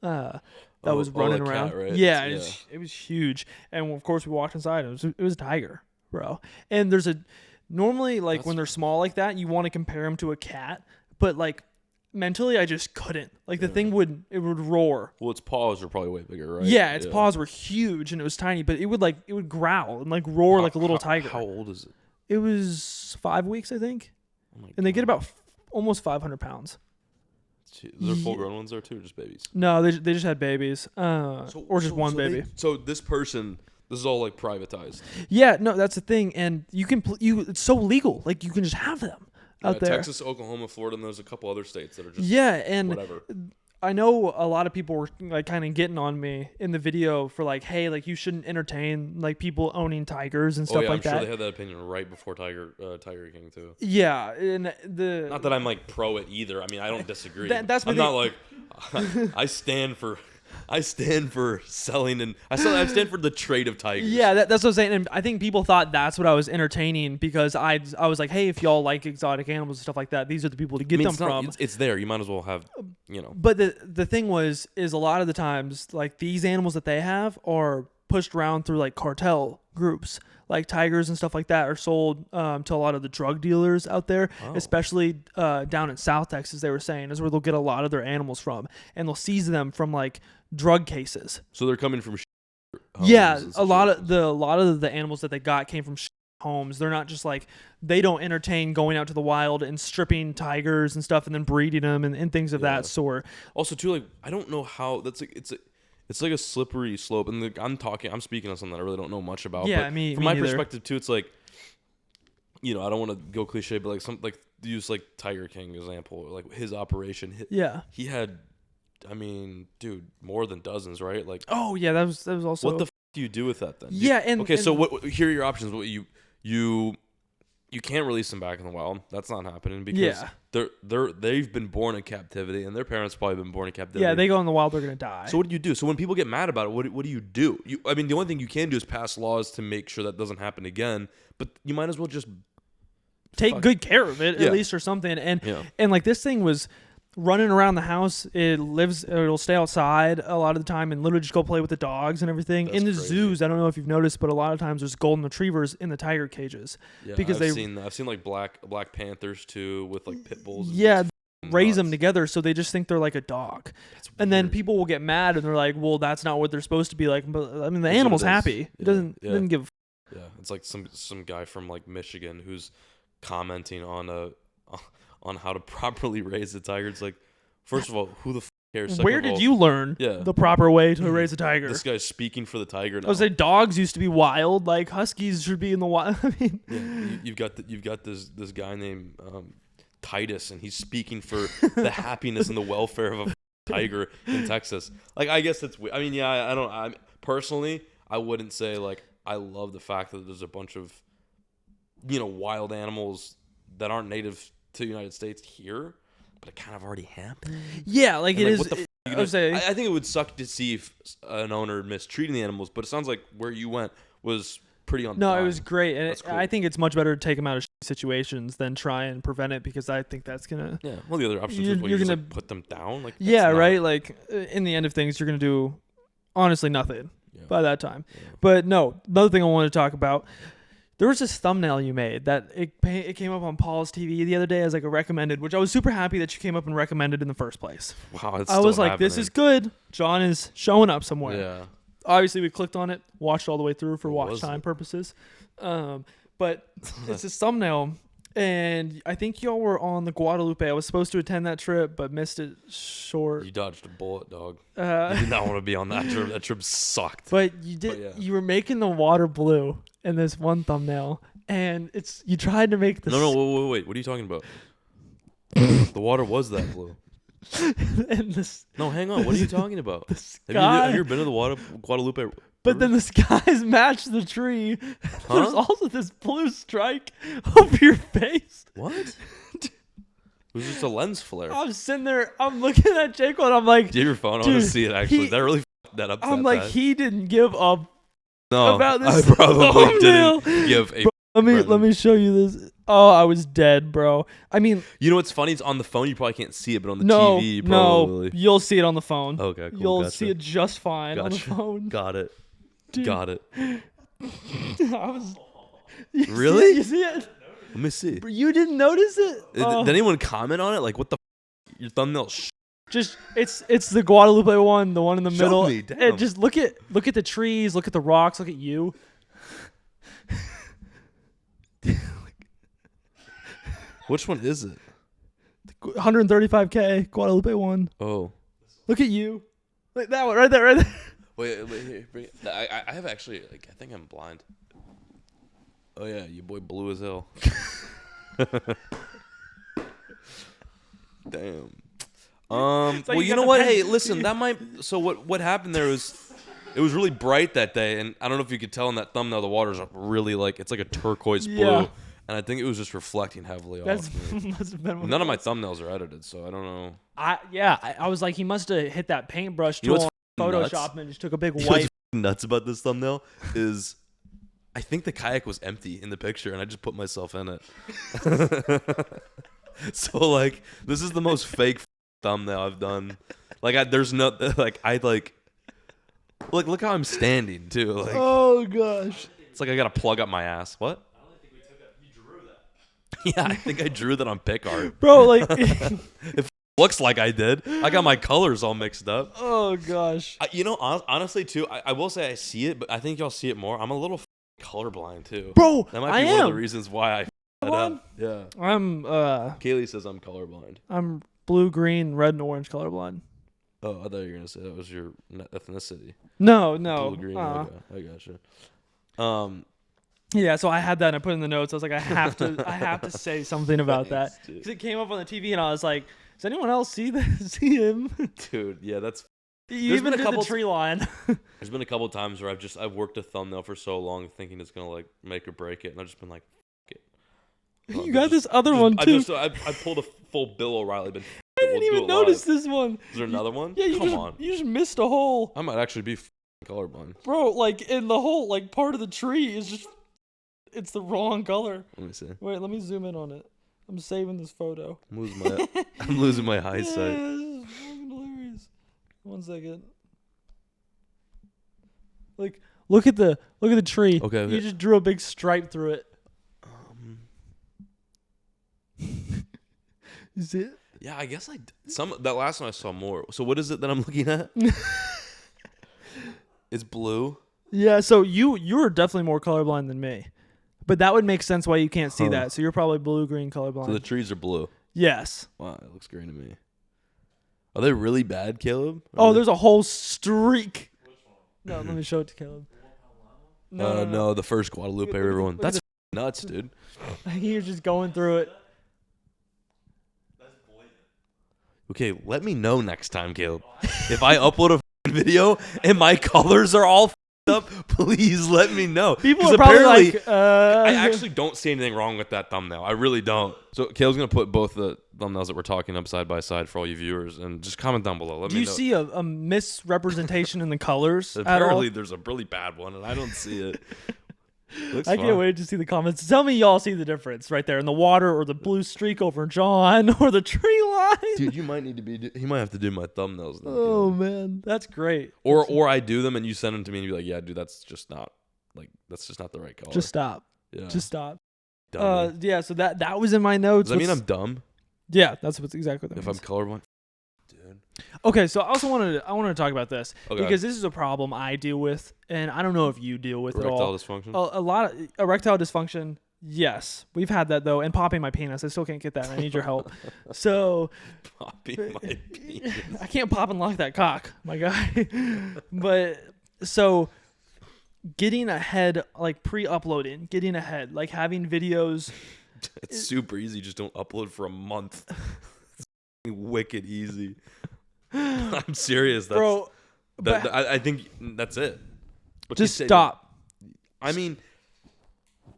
[SPEAKER 2] that was running
[SPEAKER 1] like
[SPEAKER 2] around.
[SPEAKER 1] cat, right?
[SPEAKER 2] Yeah,
[SPEAKER 1] It's-
[SPEAKER 2] it was huge, and of course we walked inside. It was a tiger, bro. And there's normally like when they're small like that, you want to compare them to a cat, but like mentally I just couldn't. Like the thing would roar.
[SPEAKER 1] Well, its paws are probably way bigger, right?
[SPEAKER 2] Yeah, its paws were huge and it was tiny, but it would growl and like roar like a little tiger.
[SPEAKER 1] How old is it?
[SPEAKER 2] It was 5 weeks, I think,
[SPEAKER 1] Oh my
[SPEAKER 2] and they get
[SPEAKER 1] God.
[SPEAKER 2] about almost 500 pounds.
[SPEAKER 1] Is there full grown ones there too, or just babies?
[SPEAKER 2] No, they just had babies, or just one baby.
[SPEAKER 1] So this person, this is all like privatized.
[SPEAKER 2] Yeah, no, that's the thing, and you can it's so legal, like you can just have them out there.
[SPEAKER 1] Texas, Oklahoma, Florida, and there's a couple other states that are just
[SPEAKER 2] Yeah, and
[SPEAKER 1] whatever.
[SPEAKER 2] I know a lot of people were like kind of getting on me in the video for like, hey, like you shouldn't entertain like people owning tigers and stuff
[SPEAKER 1] Oh yeah,
[SPEAKER 2] like
[SPEAKER 1] I'm sure
[SPEAKER 2] that.
[SPEAKER 1] they had that opinion right before Tiger King too.
[SPEAKER 2] Yeah, and the
[SPEAKER 1] Not that I'm like pro it either. I mean, I don't disagree.
[SPEAKER 2] That's my
[SPEAKER 1] I'm not like I stand for selling and I stand for the trade of tigers.
[SPEAKER 2] yeah, that's what I'm saying. And I think people thought that's what I was entertaining because I was like, hey, if y'all like exotic animals and stuff like that, these are the people to get
[SPEAKER 1] I mean,
[SPEAKER 2] them
[SPEAKER 1] it's not-
[SPEAKER 2] from.
[SPEAKER 1] it's there. You might as well have, you know.
[SPEAKER 2] But the thing is a lot of the times like these animals that they have are pushed around through like cartel groups. Like tigers and stuff like that are sold to a lot of the drug dealers out there, especially down in South Texas. They were saying is where they'll get a lot of their animals from, and they'll seize them from like drug cases.
[SPEAKER 1] So they're coming from.
[SPEAKER 2] Yeah, a lot of the animals that they got came from homes. They're not just like they don't entertain going out to the wild and stripping tigers and stuff and then breeding them and things of that sort.
[SPEAKER 1] Also, too, like I don't know how that's like it's like a slippery slope, and I'm speaking on something that I really don't know much about.
[SPEAKER 2] Yeah,
[SPEAKER 1] but from my perspective too, it's like, you know, I don't want to go cliche, but like use like Tiger King example, like his operation. He had, I mean, dude, more than dozens, right? Like,
[SPEAKER 2] oh yeah, that was also.
[SPEAKER 1] What the do you do with that then?
[SPEAKER 2] Yeah,
[SPEAKER 1] so what? Here are your options. What you can't release them back in the wild. That's not happening because they've been born in captivity, and their parents probably been born in captivity.
[SPEAKER 2] Yeah, they go in the wild, they're gonna die.
[SPEAKER 1] So what do you do? So when people get mad about it, what do you do? I mean, the only thing you can do is pass laws to make sure that doesn't happen again. But you might as well just
[SPEAKER 2] take good care of it at least or something. And like this thing was running around the house. It'll stay outside a lot of the time and literally just go play with the dogs and everything. In the zoos, I don't know if you've noticed, but a lot of times there's golden retrievers in the tiger cages.
[SPEAKER 1] Yeah, because I've seen like black panthers too with like pit bulls.
[SPEAKER 2] Yeah, raise them together so they just think they're like a dog. And then people will get mad and they're like, well, that's not what they're supposed to be like. But I mean, the animal's happy. It doesn't give.
[SPEAKER 1] Yeah, it's like some guy from like Michigan who's commenting on how to properly raise a tiger. It's like, first of all, who the f*** cares? Second
[SPEAKER 2] Where did you learn the proper way to raise a tiger?
[SPEAKER 1] This guy's speaking for the tiger now.
[SPEAKER 2] I was like, dogs used to be wild. Like huskies should be in the wild. I mean,
[SPEAKER 1] you've got this guy named Titus, and he's speaking for the happiness and the welfare of a tiger in Texas. Like, I guess that's. I mean, yeah, I don't. Personally, I wouldn't say like I love the fact that there's a bunch of, you know, wild animals that aren't native to the United States here, but it kind of already happened.
[SPEAKER 2] Yeah, like
[SPEAKER 1] and
[SPEAKER 2] it
[SPEAKER 1] like,
[SPEAKER 2] is.
[SPEAKER 1] I think it would suck to see if an owner mistreating the animals, but it sounds like where you went was pretty on.
[SPEAKER 2] No, it was great, and
[SPEAKER 1] cool.
[SPEAKER 2] I think it's much better to take them out of situations than try and prevent it, because I think that's gonna.
[SPEAKER 1] Yeah, well, the other option is you're gonna like put them down. Like,
[SPEAKER 2] right. Like in the end of things, you're gonna do honestly nothing by that time. Yeah. But no, another thing I wanted to talk about. There was this thumbnail you made that it came up on Paul's TV the other day as like a recommended, which I was super happy that you came up and recommended in the first place.
[SPEAKER 1] Wow, it's
[SPEAKER 2] I was like, this is good. John is showing up somewhere.
[SPEAKER 1] Yeah.
[SPEAKER 2] Obviously, we clicked on it, watched all the way through for watch time purposes. But it's this thumbnail, and I think y'all were on the Guadalupe. I was supposed to attend that trip, but missed it short.
[SPEAKER 1] You dodged a bullet, dog. You did not want to be on that trip. That trip sucked.
[SPEAKER 2] But you did. But you were making the water blue in this one thumbnail, and you tried to make this.
[SPEAKER 1] No, wait. What are you talking about? The water was that blue.
[SPEAKER 2] And
[SPEAKER 1] no, hang on. What are you talking about? Have you ever been to the Guadalupe?
[SPEAKER 2] But then the skies match the tree. Huh? There's also this blue strike over your face.
[SPEAKER 1] What? It was just a lens flare.
[SPEAKER 2] I'm sitting there. I'm looking at Jake and I'm like,
[SPEAKER 1] do you have your phone? I want to see it, actually. That really f***ed that up.
[SPEAKER 2] I'm like, he didn't give up
[SPEAKER 1] about
[SPEAKER 2] this.
[SPEAKER 1] I probably didn't give a
[SPEAKER 2] Let me show you this. Oh, I was dead, bro. I mean,
[SPEAKER 1] you know what's funny? It's on the phone. You probably can't see it, but on the TV, you probably.
[SPEAKER 2] No, you'll see it on the phone.
[SPEAKER 1] Okay, cool.
[SPEAKER 2] You'll see it just fine on the phone.
[SPEAKER 1] Got it.
[SPEAKER 2] Dude.
[SPEAKER 1] Got it.
[SPEAKER 2] Really? You see it?
[SPEAKER 1] Let me see.
[SPEAKER 2] You didn't notice it?
[SPEAKER 1] Did anyone comment on it? Like, what the? Your thumbnail.
[SPEAKER 2] Just it's the Guadalupe one, the one in the middle.
[SPEAKER 1] Me, damn.
[SPEAKER 2] And just look at the trees, look at the rocks, look at you.
[SPEAKER 1] Which one is it?
[SPEAKER 2] 135K Guadalupe one.
[SPEAKER 1] Oh.
[SPEAKER 2] Look at you. Like that one right there.
[SPEAKER 1] Wait, here, bring it. I have actually, like, I think I'm blind. Oh yeah, your boy blue as hell. Damn. Well, you know what? Hey, listen, that might. So what happened there was, it was really bright that day, and I don't know if you could tell in that thumbnail, the water's really like, it's like a turquoise blue. Yeah. And I think it was just reflecting heavily off me. Must have been none of my thumbnails are edited, so I don't know.
[SPEAKER 2] I was like, he must have hit that paintbrush tool, Photoshop, and just took a big white.
[SPEAKER 1] What's nuts about this thumbnail is, I think the kayak was empty in the picture, and I just put myself in it. So like, this is the most fake thumbnail I've done. Like, there's no like, Look how I'm standing too. Like,
[SPEAKER 2] Oh gosh.
[SPEAKER 1] it's like I gotta plug up my ass. What?
[SPEAKER 3] I don't think we took that. You drew that.
[SPEAKER 1] Yeah, I think I drew that on pick art.
[SPEAKER 2] Bro, like
[SPEAKER 1] It looks like I did. I got my colors all mixed up.
[SPEAKER 2] oh gosh.
[SPEAKER 1] Honestly too, I will say I see it, but I think y'all see it more. I'm a little colorblind too.
[SPEAKER 2] Bro,
[SPEAKER 1] That might
[SPEAKER 2] I
[SPEAKER 1] be one of the
[SPEAKER 2] am.
[SPEAKER 1] reasons why I that
[SPEAKER 2] Colorblind?
[SPEAKER 1] up. Yeah.
[SPEAKER 2] I'm
[SPEAKER 1] Kaylee says I'm colorblind.
[SPEAKER 2] I'm blue, green, red, and orange colorblind.
[SPEAKER 1] Oh, I thought you were gonna say that was your ethnicity.
[SPEAKER 2] No.
[SPEAKER 1] Blue, green. Okay, I gotcha.
[SPEAKER 2] Yeah, so I had that and I put it in the notes. I was like, I have to say something about that
[SPEAKER 1] Thanks, dude.
[SPEAKER 2] because it came up on the TV and I was like, does anyone else see this? See him?
[SPEAKER 1] Dude, yeah, that's.
[SPEAKER 2] You
[SPEAKER 1] There's
[SPEAKER 2] even
[SPEAKER 1] been a
[SPEAKER 2] did
[SPEAKER 1] couple
[SPEAKER 2] the tree line.
[SPEAKER 1] There's been a couple times where I've worked a thumbnail for so long thinking it's gonna like make or break it, and I've just been like, F it.
[SPEAKER 2] You got this other one too.
[SPEAKER 1] I pulled a full Bill O'Reilly, but
[SPEAKER 2] I didn't even notice this one.
[SPEAKER 1] Is there another one?
[SPEAKER 2] Yeah,
[SPEAKER 1] Come on.
[SPEAKER 2] you just missed a hole,
[SPEAKER 1] I might actually be colorblind.
[SPEAKER 2] bro. Like in the whole like part of the tree is just it's the wrong color.
[SPEAKER 1] Let me see.
[SPEAKER 2] Wait, let me zoom in on it. I'm saving this photo.
[SPEAKER 1] I'm losing my eyesight.
[SPEAKER 2] Yeah, this is fucking hilarious. 1 second. Like, look at the tree.
[SPEAKER 1] Okay.
[SPEAKER 2] You just drew a big stripe through it. Is it?
[SPEAKER 1] Yeah, I guess that last one I saw more. So what is it that I'm looking at? It's blue.
[SPEAKER 2] Yeah. So you're definitely more colorblind than me, but that would make sense why you can't see that. So you're probably blue green colorblind.
[SPEAKER 1] So the trees are blue.
[SPEAKER 2] Yes.
[SPEAKER 1] Wow, it looks green to me. Are they really bad, Caleb?
[SPEAKER 2] Oh, there's a whole streak. No, let me show it to Caleb.
[SPEAKER 1] No, the first Guadalupe
[SPEAKER 2] Look at
[SPEAKER 1] River one.
[SPEAKER 2] the-
[SPEAKER 1] That's nuts, dude.
[SPEAKER 2] You're just going through it.
[SPEAKER 1] Okay, let me know next time, Caleb. If I upload a video and my colors are all up, please let me know.
[SPEAKER 2] People
[SPEAKER 1] 'Cause
[SPEAKER 2] are probably
[SPEAKER 1] apparently,
[SPEAKER 2] like,
[SPEAKER 1] I actually don't see anything wrong with that thumbnail. I really don't. So Caleb's gonna put both the thumbnails that we're talking up side by side for all you viewers, and just comment down below. Let
[SPEAKER 2] do
[SPEAKER 1] me
[SPEAKER 2] you
[SPEAKER 1] know.
[SPEAKER 2] see a misrepresentation in the colors at all?
[SPEAKER 1] Apparently, there's a really bad one, and I don't see it. Looks
[SPEAKER 2] I
[SPEAKER 1] fun.
[SPEAKER 2] can't wait to see the comments. Tell me y'all see the difference right there in the water or the blue streak over John or the tree line.
[SPEAKER 1] Dude, you might need to be. He might have to do my thumbnails. Then,
[SPEAKER 2] Oh
[SPEAKER 1] Caleb.
[SPEAKER 2] man, that's great.
[SPEAKER 1] Or I do them and you send them to me and you're like, yeah, dude, that's just not the right color.
[SPEAKER 2] Just stop.
[SPEAKER 1] yeah.
[SPEAKER 2] Just stop.
[SPEAKER 1] Dumb.
[SPEAKER 2] Yeah. So that was in my notes.
[SPEAKER 1] Does that mean I'm dumb
[SPEAKER 2] Yeah, that's what's exactly what that
[SPEAKER 1] if I'm
[SPEAKER 2] means.
[SPEAKER 1] colorblind? Dude.
[SPEAKER 2] Okay, so I also wanted to talk about this
[SPEAKER 1] Okay.
[SPEAKER 2] because this is a problem I deal with, and I don't know if you deal with it
[SPEAKER 1] Erectile
[SPEAKER 2] all.
[SPEAKER 1] dysfunction.
[SPEAKER 2] A lot of erectile dysfunction. Yes, we've had that though, and popping my penis. I still can't get that. I need your help. So
[SPEAKER 1] Popping my penis.
[SPEAKER 2] I can't pop and lock that cock, my guy. But so getting ahead, like pre-uploading, getting ahead, like having videos.
[SPEAKER 1] It's super easy. Just don't upload for a month. It's wicked easy. I'm serious. That's,
[SPEAKER 2] Bro, but
[SPEAKER 1] I think that's it. What
[SPEAKER 2] just
[SPEAKER 1] you say-
[SPEAKER 2] stop.
[SPEAKER 1] I mean,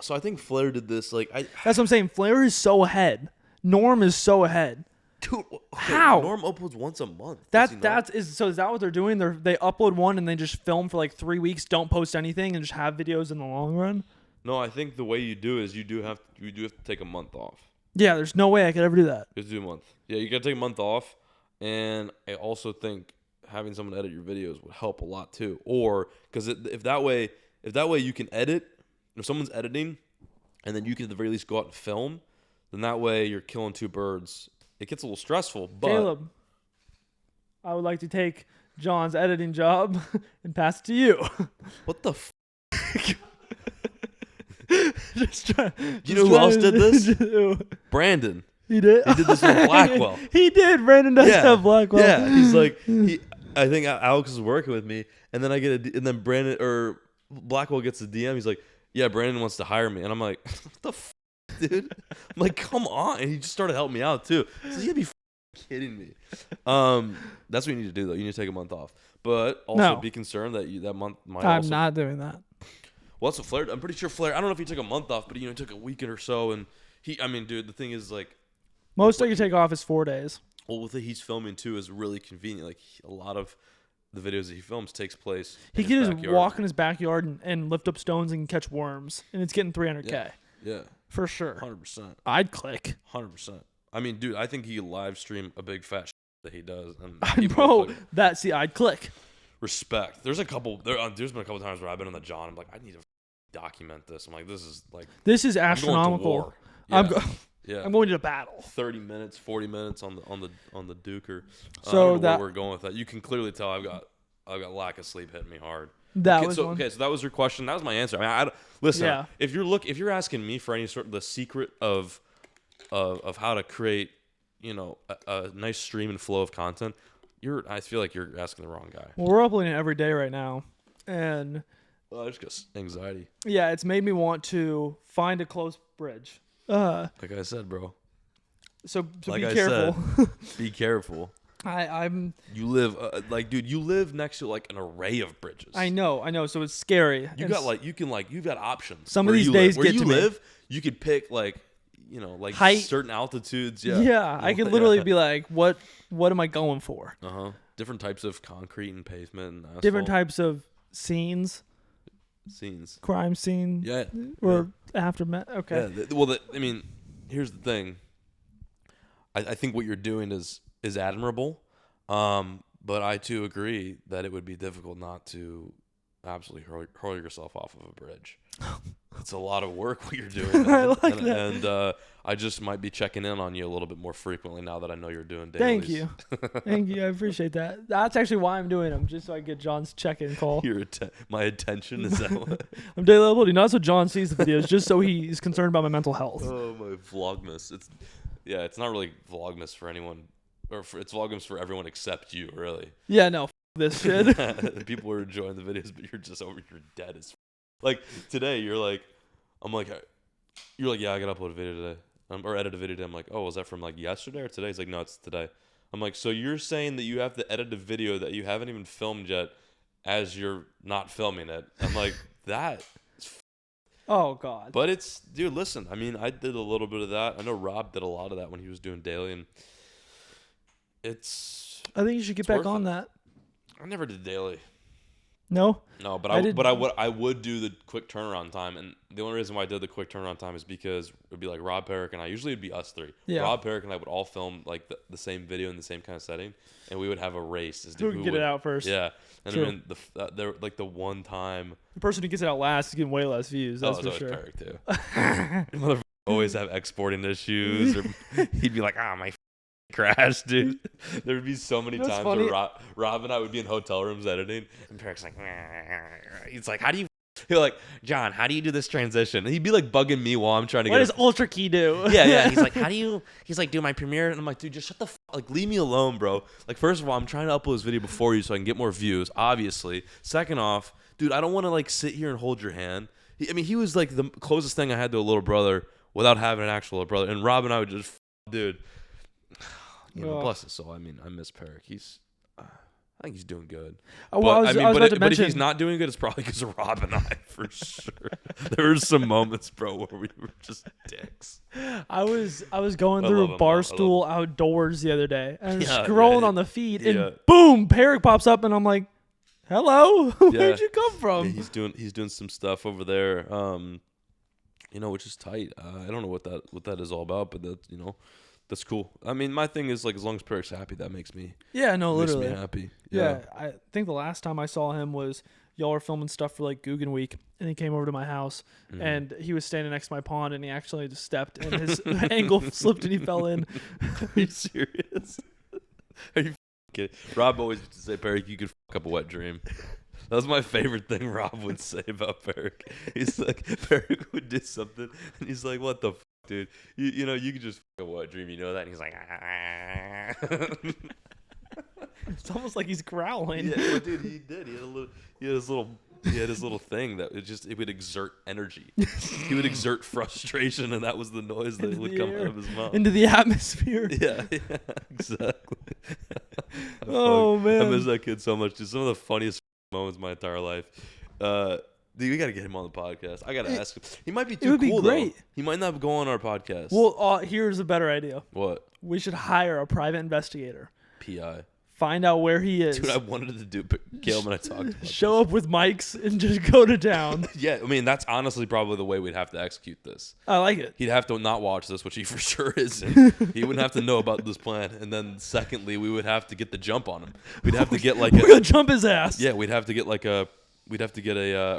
[SPEAKER 1] so I think Flair did this. Like,
[SPEAKER 2] That's what I'm saying. Flair is so ahead. Norm is so ahead.
[SPEAKER 1] dude, okay,
[SPEAKER 2] How?
[SPEAKER 1] Norm uploads once a month. Does he not?
[SPEAKER 2] Is that what they're doing? They upload one and they just film for like 3 weeks, don't post anything, and just have videos in the long run.
[SPEAKER 1] No, I think the way you do is you do have to take a month off.
[SPEAKER 2] Yeah, there's no way I could ever do that.
[SPEAKER 1] You have to do a month. Yeah, you gotta take a month off, and I also think having someone edit your videos would help a lot too. Or because if that way you can edit, if someone's editing, and then you can at the very least go out and film, then that way you're killing two birds. It gets a little stressful, but
[SPEAKER 2] Caleb, I would like to take John's editing job and pass it to you.
[SPEAKER 1] what the?
[SPEAKER 2] Just try.
[SPEAKER 1] You know who else did this?
[SPEAKER 2] Who?
[SPEAKER 1] Brandon.
[SPEAKER 2] He did.
[SPEAKER 1] He did this with Blackwell.
[SPEAKER 2] He did. Brandon does have Blackwell.
[SPEAKER 1] Yeah, he's like I think Alex is working with me, and then and then Brandon or Blackwell gets a DM. He's like, "Yeah, Brandon wants to hire me," and I'm like, "What the dude?" I'm like, "Come on!" And he just started helping me out too. So you gotta be kidding me. That's what you need to do though. You need to take a month off, but also
[SPEAKER 2] No.
[SPEAKER 1] be concerned that that month might.
[SPEAKER 2] I'm
[SPEAKER 1] also,
[SPEAKER 2] not doing that.
[SPEAKER 1] Well, that's what Flair. I'm pretty sure Flair. I don't know if he took a month off, but he took a weekend or so, and I mean, dude, the thing is like.
[SPEAKER 2] Most I could take off is 4 days.
[SPEAKER 1] Well, with it he's filming too is really convenient. Like a lot of the videos that he films takes place.
[SPEAKER 2] He
[SPEAKER 1] in
[SPEAKER 2] could
[SPEAKER 1] his
[SPEAKER 2] just
[SPEAKER 1] backyard.
[SPEAKER 2] walk in his backyard and lift up stones and catch worms, and it's getting 300K
[SPEAKER 1] Yeah,
[SPEAKER 2] for sure.
[SPEAKER 1] 100%,
[SPEAKER 2] I'd click,
[SPEAKER 1] 100%. I mean, dude, I think he live stream a big fat that he does, and people
[SPEAKER 2] bro.
[SPEAKER 1] click.
[SPEAKER 2] I'd click.
[SPEAKER 1] respect. There's been a couple times where I've been on the John. I'm like, I need to document this. I'm like, this is
[SPEAKER 2] astronomical.
[SPEAKER 1] I'm going to war. Yeah.
[SPEAKER 2] I'm going to battle.
[SPEAKER 1] 30 minutes, 40 minutes on the Duker.
[SPEAKER 2] So
[SPEAKER 1] I don't know where we're going with that. You can clearly tell I've got lack of sleep hitting me hard.
[SPEAKER 2] So
[SPEAKER 1] that was your question. That was my answer. I mean, listen.
[SPEAKER 2] Yeah.
[SPEAKER 1] If you're asking me for any sort of the secret of how to create, a nice stream and flow of content, I feel like you're asking the wrong guy.
[SPEAKER 2] Well, we're uploading it every day right now, and
[SPEAKER 1] I just got anxiety.
[SPEAKER 2] Yeah, it's made me want to find a close bridge.
[SPEAKER 1] Like I said, bro.
[SPEAKER 2] So
[SPEAKER 1] like
[SPEAKER 2] be careful.
[SPEAKER 1] Be careful.
[SPEAKER 2] You
[SPEAKER 1] live next to like an array of bridges.
[SPEAKER 2] I know. So it's scary.
[SPEAKER 1] You've got options.
[SPEAKER 2] Some of these days
[SPEAKER 1] where
[SPEAKER 2] get
[SPEAKER 1] you
[SPEAKER 2] to
[SPEAKER 1] live,
[SPEAKER 2] me.
[SPEAKER 1] you could pick like
[SPEAKER 2] height,
[SPEAKER 1] certain altitudes.
[SPEAKER 2] Yeah. I could literally be like, what am I going for?
[SPEAKER 1] Different types of concrete and pavement and asphalt.
[SPEAKER 2] Different types of scenes. Crime scene.
[SPEAKER 1] Yeah.
[SPEAKER 2] Or aftermath. Okay.
[SPEAKER 1] Yeah. Here's the thing. I think what you're doing is admirable. But I too agree that it would be difficult not to absolutely hurl yourself off of a bridge. It's a lot of work what you're doing.
[SPEAKER 2] I like that.
[SPEAKER 1] And I just might be checking in on you a little bit more frequently now that I know you're doing dailies.
[SPEAKER 2] Thank you. I appreciate that. That's actually why I'm doing them, just so I get John's check-in call.
[SPEAKER 1] My attention, is that what?
[SPEAKER 2] I'm daily uploading, not so John sees the videos, just so he's concerned about my mental health.
[SPEAKER 1] Oh, my Vlogmas. It's not really Vlogmas for anyone, it's Vlogmas for everyone except you, really.
[SPEAKER 2] Yeah, no, this shit.
[SPEAKER 1] People are enjoying the videos, but you're dead as like today. You're like, yeah, I gotta upload a video today, or edit a video today. I'm like, oh, was that from like yesterday or today? He's like, no, it's today. I'm like, so you're saying that you have to edit a video that you haven't even filmed yet, as you're not filming it? I'm like, that.
[SPEAKER 2] Oh God.
[SPEAKER 1] But dude, listen. I did a little bit of that. I know Rob did a lot of that when he was doing daily, and
[SPEAKER 2] I think you should get back on that.
[SPEAKER 1] I never did daily.
[SPEAKER 2] No,
[SPEAKER 1] but I would do the quick turnaround time, and the only reason why I did the quick turnaround time is because it would be like Rob Perrick and I. Usually it'd be us three. Yeah. Rob Perrick and I would all film like the same video in the same kind of setting, and we would have a race as to
[SPEAKER 2] who can get it out first.
[SPEAKER 1] Yeah, and they're like the one time
[SPEAKER 2] the person who gets it out last is getting way less views. That's for sure.
[SPEAKER 1] Perrick too. Motherfucker always have exporting issues, or he'd be like, my crash, dude. There would be so many times where Rob and I would be in hotel rooms editing, and Perrick's like, he's like, he's like, John, how do you do this transition? And he'd be like bugging me while I'm trying to
[SPEAKER 2] what does Ultra Key do?
[SPEAKER 1] Yeah. He's like, he's like, do my Premiere? And I'm like, dude, just shut the like, leave me alone, bro. Like, first of all, I'm trying to upload this video before you so I can get more views, obviously. Second off, dude, I don't want to like sit here and hold your hand. He was like the closest thing I had to a little brother without having an actual little brother. And Rob and I would just, dude. Bless his soul. I miss Perrick. I think he's doing good. But if he's not doing good, it's probably because of Rob and I, for sure. There were some moments, bro, where we were just dicks.
[SPEAKER 2] I was going through Barstool Outdoors the other day, and I was scrolling on the feed, and boom, Perrick pops up, and I'm like, hello, where'd you come from?
[SPEAKER 1] Yeah, he's doing some stuff over there, which is tight. I don't know what that is all about, but that's cool. My thing is like, as long as Perrick's happy, that makes me
[SPEAKER 2] literally
[SPEAKER 1] makes me happy.
[SPEAKER 2] Yeah, I think the last time I saw him was y'all were filming stuff for like Guggen Week, and he came over to my house, and he was standing next to my pond, and he actually just stepped, and his ankle slipped, and he fell in.
[SPEAKER 1] Are you serious? Are you kidding? Rob always used to say, Perrick, you could fuck up a wet dream. That was my favorite thing Rob would say about Perrick. He's like, Perrick would do something, and he's like, what the fuck, dude? You could just fuck a wet dream, you know that? And he's like,
[SPEAKER 2] It's almost like he's growling.
[SPEAKER 1] Yeah, well, dude, he did. He had his little thing that it would exert energy. He would exert frustration, and that was the noise that would come out of his mouth.
[SPEAKER 2] Into the atmosphere.
[SPEAKER 1] Yeah, exactly.
[SPEAKER 2] Man.
[SPEAKER 1] I miss that kid so much. Just some of the funniest moments of my entire life. Dude, we got to get him on the podcast. I got to ask him. He might be too cool, great. Though. He might not go on our podcast.
[SPEAKER 2] Well, here's a better idea.
[SPEAKER 1] What?
[SPEAKER 2] We should hire a private investigator.
[SPEAKER 1] PI.
[SPEAKER 2] find out where he is.
[SPEAKER 1] Dude, I wanted to do, but Caleb and I talked about
[SPEAKER 2] Show up with mics and just go to town.
[SPEAKER 1] Yeah, I mean, that's honestly probably the way we'd have to execute this.
[SPEAKER 2] I like it.
[SPEAKER 1] He'd have to not watch this, which he for sure isn't. He wouldn't have to know about this plan. And then secondly, we would have to get the jump on him. We'd have to get like
[SPEAKER 2] We're gonna jump his ass.
[SPEAKER 1] Yeah, we'd have to get a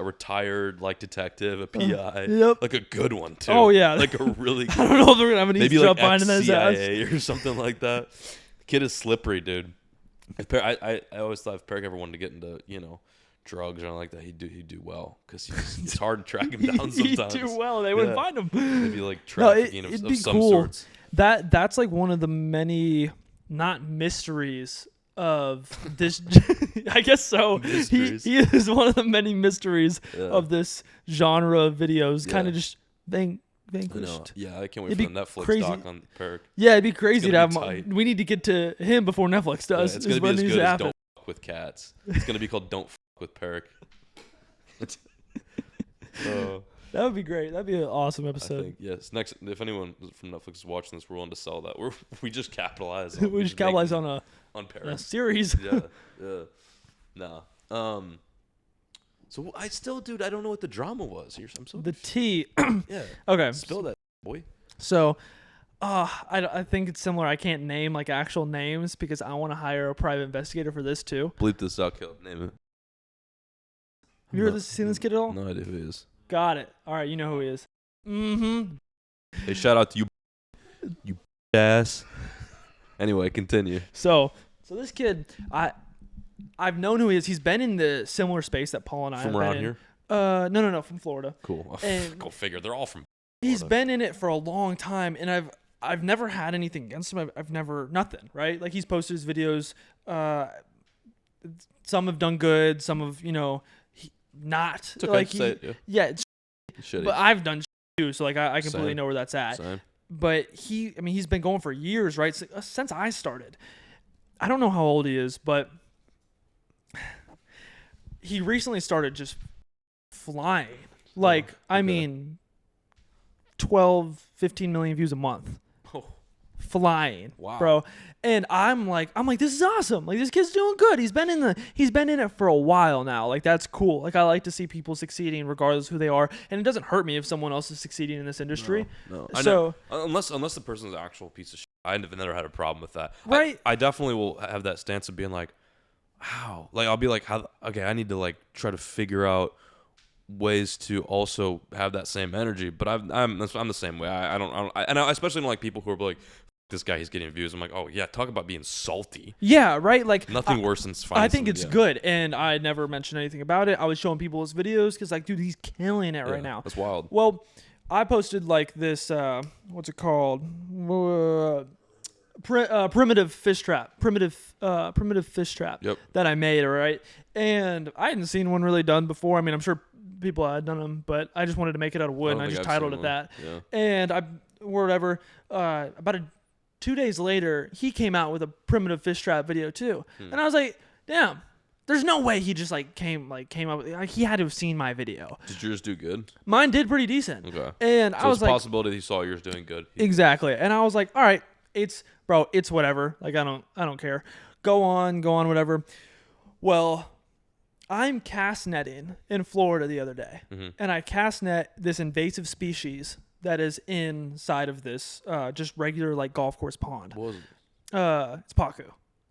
[SPEAKER 1] retired like detective, a PI,
[SPEAKER 2] Yep.
[SPEAKER 1] like a good one too.
[SPEAKER 2] Oh yeah,
[SPEAKER 1] like a really good
[SPEAKER 2] I don't know if we're gonna have an
[SPEAKER 1] maybe
[SPEAKER 2] easy
[SPEAKER 1] like
[SPEAKER 2] jump finding his ass.
[SPEAKER 1] CIA or something like that. Kid is slippery, dude. If I always thought if Perk ever wanted to get into drugs or anything like that, he'd do well because it's hard to track him down sometimes.
[SPEAKER 2] He'd do well. They wouldn't find him.
[SPEAKER 1] Maybe like trafficking
[SPEAKER 2] it'd
[SPEAKER 1] of
[SPEAKER 2] be
[SPEAKER 1] some
[SPEAKER 2] cool.
[SPEAKER 1] sorts.
[SPEAKER 2] That's like one of the many not mysteries of this. I guess so.
[SPEAKER 1] Mysteries.
[SPEAKER 2] He is one of the many mysteries of this genre of videos. Kind
[SPEAKER 1] Yeah.
[SPEAKER 2] of just vanquished.
[SPEAKER 1] Yeah, I can't wait
[SPEAKER 2] It'd
[SPEAKER 1] for
[SPEAKER 2] be
[SPEAKER 1] the Netflix
[SPEAKER 2] crazy.
[SPEAKER 1] doc on Perk.
[SPEAKER 2] Yeah, it'd be crazy to
[SPEAKER 1] gonna
[SPEAKER 2] have
[SPEAKER 1] be
[SPEAKER 2] him.
[SPEAKER 1] tight.
[SPEAKER 2] We need to get to him before Netflix
[SPEAKER 1] Yeah,
[SPEAKER 2] does.
[SPEAKER 1] it's
[SPEAKER 2] is
[SPEAKER 1] gonna be
[SPEAKER 2] what
[SPEAKER 1] as
[SPEAKER 2] needs
[SPEAKER 1] good
[SPEAKER 2] to
[SPEAKER 1] as
[SPEAKER 2] happen.
[SPEAKER 1] Don't Fuck with Cats. It's gonna be called Don't Fuck with Perk.
[SPEAKER 2] That would be great. That'd be an awesome
[SPEAKER 1] I
[SPEAKER 2] episode.
[SPEAKER 1] think yes. Next, if anyone from Netflix is watching this, we're willing to sell that. We just capitalize.
[SPEAKER 2] We just capitalize on
[SPEAKER 1] on
[SPEAKER 2] a
[SPEAKER 1] Perk.
[SPEAKER 2] series.
[SPEAKER 1] Yeah. Nah. So I still, dude, I don't know what the drama was. I'm so
[SPEAKER 2] The T.
[SPEAKER 1] yeah.
[SPEAKER 2] Okay.
[SPEAKER 1] Spill that, boy.
[SPEAKER 2] So, I think it's similar. I can't name like actual names because I want to hire a private investigator for this too.
[SPEAKER 1] Bleep this out, Caleb. Name it.
[SPEAKER 2] Have you seen this kid at all?
[SPEAKER 1] No idea who he is.
[SPEAKER 2] Got it. All right, you know who he is. Mm-hmm.
[SPEAKER 1] Hey, shout out to you ass. Anyway, continue.
[SPEAKER 2] So this kid, I've known who he is. He's been in the similar space that Paul and I
[SPEAKER 1] From
[SPEAKER 2] have
[SPEAKER 1] around
[SPEAKER 2] been
[SPEAKER 1] here?
[SPEAKER 2] in. No, from Florida.
[SPEAKER 1] Cool.
[SPEAKER 2] And
[SPEAKER 1] Go figure. They're all from
[SPEAKER 2] He's
[SPEAKER 1] Florida.
[SPEAKER 2] been in it for a long time, and I've never had anything against him. I've never nothing, right? Like he's posted his videos. Some have done good. Some have not.
[SPEAKER 1] It's okay.
[SPEAKER 2] Like
[SPEAKER 1] Say it,
[SPEAKER 2] yeah, it's
[SPEAKER 1] shitty.
[SPEAKER 2] but I've done too. So like I completely
[SPEAKER 1] Same.
[SPEAKER 2] know where that's at.
[SPEAKER 1] Same.
[SPEAKER 2] But he's been going for years, right? Since I started. I don't know how old he is, but he recently started just flying. Like,
[SPEAKER 1] okay.
[SPEAKER 2] I mean, 12, 15 million views a month.
[SPEAKER 1] Oh.
[SPEAKER 2] Flying,
[SPEAKER 1] Wow.
[SPEAKER 2] bro. And I'm like, this is awesome. Like, this kid's doing good. He's been in it for a while now. Like, that's cool. Like, I like to see people succeeding regardless of who they are. And it doesn't hurt me if someone else is succeeding in this industry.
[SPEAKER 1] No.
[SPEAKER 2] So
[SPEAKER 1] unless the person's an actual piece of shit, I've never had a problem with that.
[SPEAKER 2] Right.
[SPEAKER 1] I definitely will have that stance of being like, how? Like, I'll be like, okay, I need to like try to figure out ways to also have that same energy. But I'm the same way. I especially don't like people who are like, this guy, he's getting views. I'm like, oh yeah, talk about being salty.
[SPEAKER 2] yeah, right. Like
[SPEAKER 1] Nothing worse than finding
[SPEAKER 2] I think it's
[SPEAKER 1] yeah.
[SPEAKER 2] good, and I never mentioned anything about it. I was showing people his videos because, like, dude, he's killing it
[SPEAKER 1] Yeah,
[SPEAKER 2] right now.
[SPEAKER 1] That's wild.
[SPEAKER 2] Well, I posted like this. What's it called? Primitive fish trap. Primitive fish trap.
[SPEAKER 1] Yep.
[SPEAKER 2] That I made. All right, and I hadn't seen one really done before. I mean, I'm sure people had done them, but I just wanted to make it out of wood, and I just titled it that.
[SPEAKER 1] Yeah.
[SPEAKER 2] And whatever. About 2 days later, he came out with a primitive fish trap video too, and I was like, damn. There's no way he just came up with, like, he had to have seen my video.
[SPEAKER 1] Did yours do good?
[SPEAKER 2] Mine did pretty decent.
[SPEAKER 1] Okay.
[SPEAKER 2] And
[SPEAKER 1] So
[SPEAKER 2] I was
[SPEAKER 1] it's
[SPEAKER 2] like,
[SPEAKER 1] possibility he saw yours doing good.
[SPEAKER 2] exactly. And I was like, all right, it's whatever. Like, I don't care. Go on, whatever. Well, I'm cast netting in Florida the other day, and I cast net this invasive species that is inside of this just regular like golf course pond.
[SPEAKER 1] What was it?
[SPEAKER 2] It's pacu.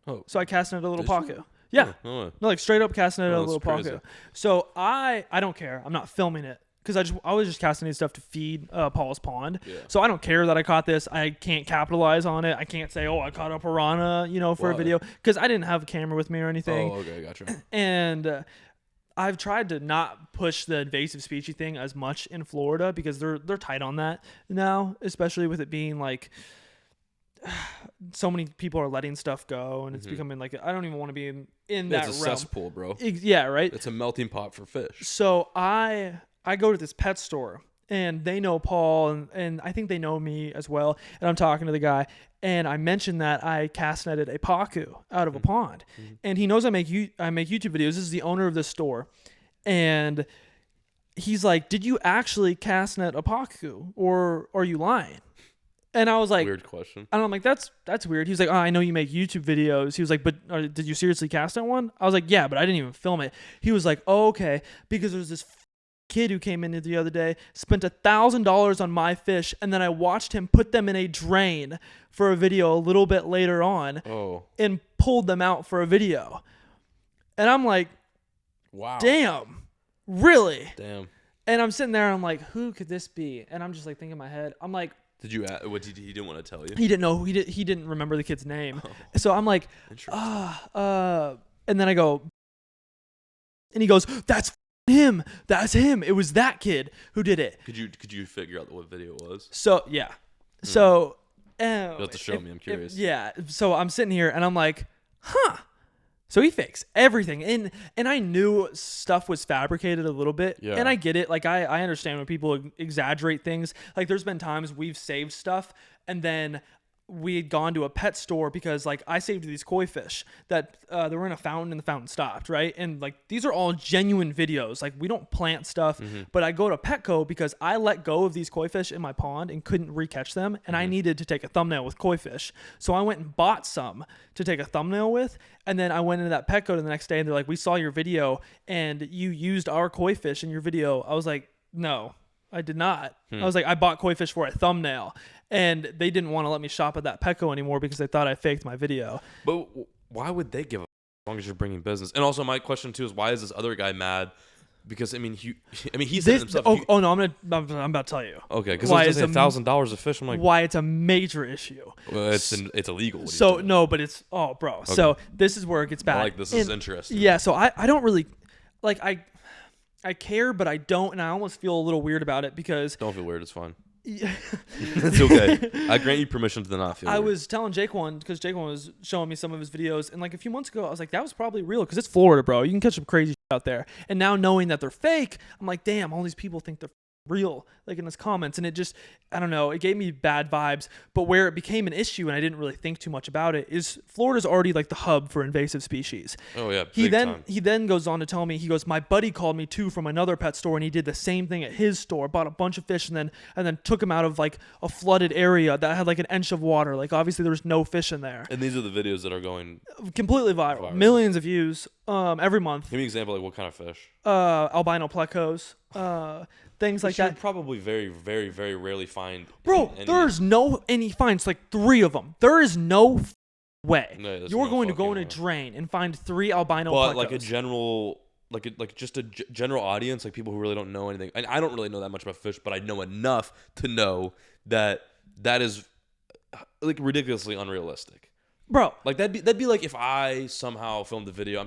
[SPEAKER 1] Oh.
[SPEAKER 2] So I cast net a little
[SPEAKER 1] Did you?
[SPEAKER 2] pacu. Yeah.
[SPEAKER 1] Oh,
[SPEAKER 2] No, like straight up casting it
[SPEAKER 1] Oh,
[SPEAKER 2] a
[SPEAKER 1] that's
[SPEAKER 2] little
[SPEAKER 1] crazy.
[SPEAKER 2] pacu. So I don't care. I'm not filming it because I was just casting these stuff to feed Paul's pond.
[SPEAKER 1] Yeah.
[SPEAKER 2] So I don't care that I caught this. I can't capitalize on it. I can't say, oh, I caught a piranha, for a
[SPEAKER 1] Why?
[SPEAKER 2] video because I didn't have a camera with me or anything.
[SPEAKER 1] Oh, okay, gotcha.
[SPEAKER 2] And I've tried to not push the invasive species thing as much in Florida because they're tight on that now, especially with it being like so many people are letting stuff go and it's becoming like I don't even want to be in that
[SPEAKER 1] It's a
[SPEAKER 2] realm.
[SPEAKER 1] cesspool, bro.
[SPEAKER 2] Yeah, right.
[SPEAKER 1] It's a melting pot for fish.
[SPEAKER 2] So I go to this pet store and they know Paul and I think they know me as well. And I'm talking to the guy and I mentioned that I cast netted a pacu out of a pond, and he knows I make YouTube videos. This is the owner of this store, and he's like, "Did you actually cast net a pacu, or are you lying?" And I was like,
[SPEAKER 1] Weird question.
[SPEAKER 2] and I'm like, that's weird. He was like, oh, I know you make YouTube videos. He was like, but did you seriously cast on one? I was like, yeah, but I didn't even film it. He was like, oh, okay, because there's this kid who came in the other day, spent $1,000 on my fish, and then I watched him put them in a drain for a video a little bit later on, and pulled them out for a video. And I'm like,
[SPEAKER 1] wow,
[SPEAKER 2] damn, really?
[SPEAKER 1] Damn.
[SPEAKER 2] And I'm sitting there and I'm like, who could this be? And I'm just like thinking in my head, I'm like,
[SPEAKER 1] did you? What he didn't want to tell you?
[SPEAKER 2] he didn't know. He didn't remember the kid's name. So I'm like, and then I go, and he goes, that's him. That's him. It was that kid who did it.
[SPEAKER 1] Could you figure out what video it was?
[SPEAKER 2] So yeah. So
[SPEAKER 1] you'll have to show me. I'm curious.
[SPEAKER 2] Yeah. So I'm sitting here and I'm like, huh. So he fakes everything. And I knew stuff was fabricated a little bit. Yeah. And I get it. Like, I understand when people exaggerate things. Like, there's been times we've saved stuff and then we had gone to a pet store because, like, I saved these koi fish that they were in a fountain and the fountain stopped, right? And, like, these are all genuine videos. Like, we don't plant stuff. But I go to Petco because I let go of these koi fish in my pond and couldn't recatch them. And I needed to take a thumbnail with koi fish. So I went and bought some to take a thumbnail with. And then I went into that Petco the next day and they're like, we saw your video and you used our koi fish in your video. I was like, no, I did not. I was like, I bought koi fish for a thumbnail. And they didn't want to let me shop at that Petco anymore because they thought I faked my video.
[SPEAKER 1] But why would they give a as long as you're bringing business? And also my question too is, why is this other guy mad? Because I mean he said himself.
[SPEAKER 2] Oh no, I'm about to tell you.
[SPEAKER 1] Okay, because it's $1,000 a fish. I'm like,
[SPEAKER 2] why it's a major issue.
[SPEAKER 1] Well, it's illegal.
[SPEAKER 2] So no, but it's bro. Okay. So this is where it gets bad.
[SPEAKER 1] This is interesting.
[SPEAKER 2] Yeah. So I don't really like I care, but I don't, and I almost feel a little weird about it because
[SPEAKER 1] don't feel weird. It's fine. It's okay. I grant you permission to not feel weird.
[SPEAKER 2] I was telling Jake one because Jake one was showing me some of his videos, and like a few months ago, I was like, that was probably real because it's Florida, bro. You can catch some crazy shit out there. And now knowing that they're fake, I'm like, damn, all these people think they're real, like in his comments, and it just, I don't know, it gave me bad vibes. But where it became an issue, and I didn't really think too much about it, is Florida's already like the hub for invasive species.
[SPEAKER 1] Oh yeah.
[SPEAKER 2] He then goes on to tell me, he goes, my buddy called me too from another pet store, and he did the same thing at his store, bought a bunch of fish, and then took him out of like a flooded area that had like an inch of water. Like obviously there was no fish in there.
[SPEAKER 1] And these are the videos that are going
[SPEAKER 2] completely viral. Millions of views every month.
[SPEAKER 1] Give me an example, like what kind of fish?
[SPEAKER 2] Albino plecos. Things like that.
[SPEAKER 1] Probably very, very, very rarely find.
[SPEAKER 2] Bro, there's no, and he finds like 3 of them. There is no way you're going to go in a drain and find 3 albino plecos.
[SPEAKER 1] But like a general, just a general audience, like people who really don't know anything. And I don't really know that much about fish, but I know enough to know that is like ridiculously unrealistic.
[SPEAKER 2] Bro,
[SPEAKER 1] like that'd be like if I somehow filmed a video.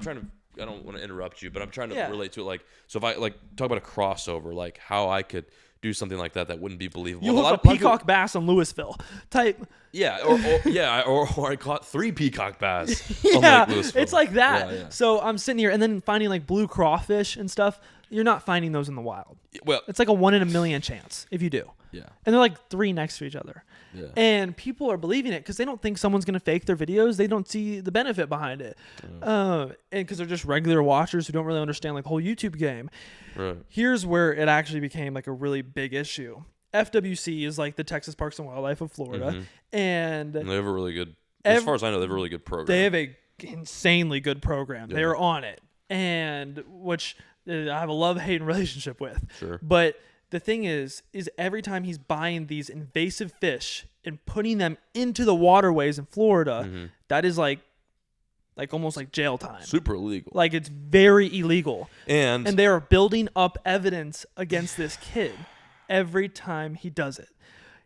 [SPEAKER 1] I don't want to interrupt you, but I'm trying to relate to it. Like, so if I like talk about a crossover, like how I could do something like that wouldn't be believable.
[SPEAKER 2] You hook a peacock bass on Louisville type.
[SPEAKER 1] Yeah, or I caught 3 peacock bass.
[SPEAKER 2] Yeah,
[SPEAKER 1] on Lake Louisville.
[SPEAKER 2] it's like that.
[SPEAKER 1] Yeah.
[SPEAKER 2] So I'm sitting here and then finding like blue crawfish and stuff. You're not finding those in the wild.
[SPEAKER 1] Well,
[SPEAKER 2] it's like a 1 in a million chance if you do.
[SPEAKER 1] Yeah.
[SPEAKER 2] And they're like 3 next to each other.
[SPEAKER 1] Yeah.
[SPEAKER 2] And people are believing it because they don't think someone's going to fake their videos. They don't see the benefit behind it. And because they're just regular watchers who don't really understand like the whole YouTube game.
[SPEAKER 1] Right.
[SPEAKER 2] Here's where it actually became like a really big issue. FWC is like the Texas Parks and Wildlife of Florida. And
[SPEAKER 1] they have a really good, as far as I know, they have a really good program.
[SPEAKER 2] They have a insanely good program.
[SPEAKER 1] Yeah.
[SPEAKER 2] They are on it. And which I have a love-hate relationship with.
[SPEAKER 1] Sure.
[SPEAKER 2] But the thing is every time he's buying these invasive fish and putting them into the waterways in Florida, that is like almost like jail time.
[SPEAKER 1] Super illegal.
[SPEAKER 2] Like it's very illegal.
[SPEAKER 1] And
[SPEAKER 2] they are building up evidence against this kid every time he does it.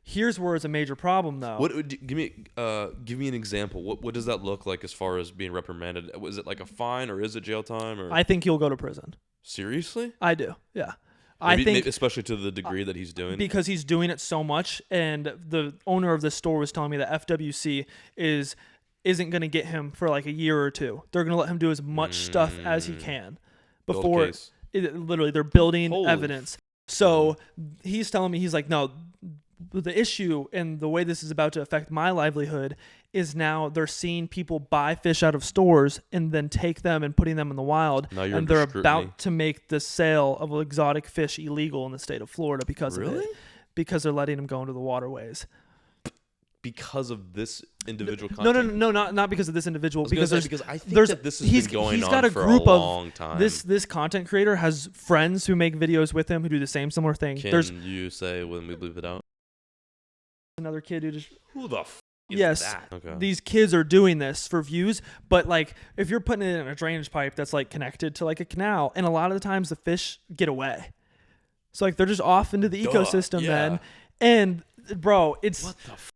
[SPEAKER 2] Here's where it's a major problem, though.
[SPEAKER 1] Give me an example. What does that look like as far as being reprimanded? Was it like a fine or is it jail time? Or
[SPEAKER 2] I think he'll go to prison.
[SPEAKER 1] Seriously?
[SPEAKER 2] I do. Yeah.
[SPEAKER 1] Maybe especially to the degree that he's doing,
[SPEAKER 2] because he's doing it so much, and the owner of the store was telling me that FWC isn't going to get him for like a year or 2. They're going to let him do as much stuff as he can before literally they're building evidence. So he's telling me, he's like, no, the issue and the way this is about to affect my livelihood is now they're seeing people buy fish out of stores and then take them and putting them in the wild. And they're about to make the sale of exotic fish illegal in the state of Florida because of it. Because they're letting them go into the waterways.
[SPEAKER 1] because of this individual
[SPEAKER 2] No,
[SPEAKER 1] content.
[SPEAKER 2] no, not because of this individual. Because
[SPEAKER 1] I think
[SPEAKER 2] there's
[SPEAKER 1] that this has been going
[SPEAKER 2] got
[SPEAKER 1] on
[SPEAKER 2] a
[SPEAKER 1] for
[SPEAKER 2] group
[SPEAKER 1] a long time.
[SPEAKER 2] This content creator has friends who make videos with him who do the similar thing.
[SPEAKER 1] Can
[SPEAKER 2] There's
[SPEAKER 1] you say when we leave it out?
[SPEAKER 2] another kid who just
[SPEAKER 1] Who the f is
[SPEAKER 2] yes,
[SPEAKER 1] that? Okay.
[SPEAKER 2] these kids are doing this for views, but like if you're putting it in a drainage pipe that's like connected to like a canal, and a lot of the times the fish get away, so like they're just off into the ecosystem then, and bro, it's
[SPEAKER 1] What the f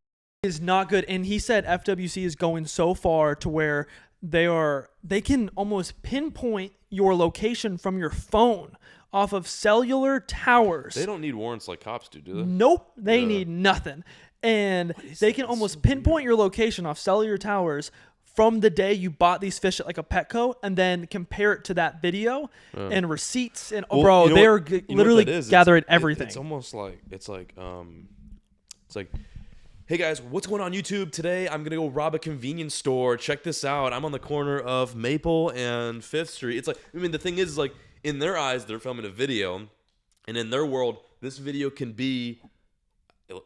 [SPEAKER 2] is not good. And he said FWC is going so far to where they can almost pinpoint your location from your phone off of cellular towers.
[SPEAKER 1] They don't need warrants like cops do they?
[SPEAKER 2] Nope, they
[SPEAKER 1] Yeah.
[SPEAKER 2] need nothing. And they can almost pinpoint your location off cellular towers from the day you bought these fish at like a Petco, and then compare it to that video and receipts. And
[SPEAKER 1] Well,
[SPEAKER 2] bro,
[SPEAKER 1] you know
[SPEAKER 2] they're
[SPEAKER 1] what- you know what
[SPEAKER 2] literally
[SPEAKER 1] that is?
[SPEAKER 2] gathering
[SPEAKER 1] It's
[SPEAKER 2] everything.
[SPEAKER 1] It's almost like it's like hey guys, what's going on YouTube today? I'm gonna go rob a convenience store. Check this out. I'm on the corner of Maple and 5th Street. It's like, I mean, the thing is like in their eyes, they're filming a video, and in their world, this video can be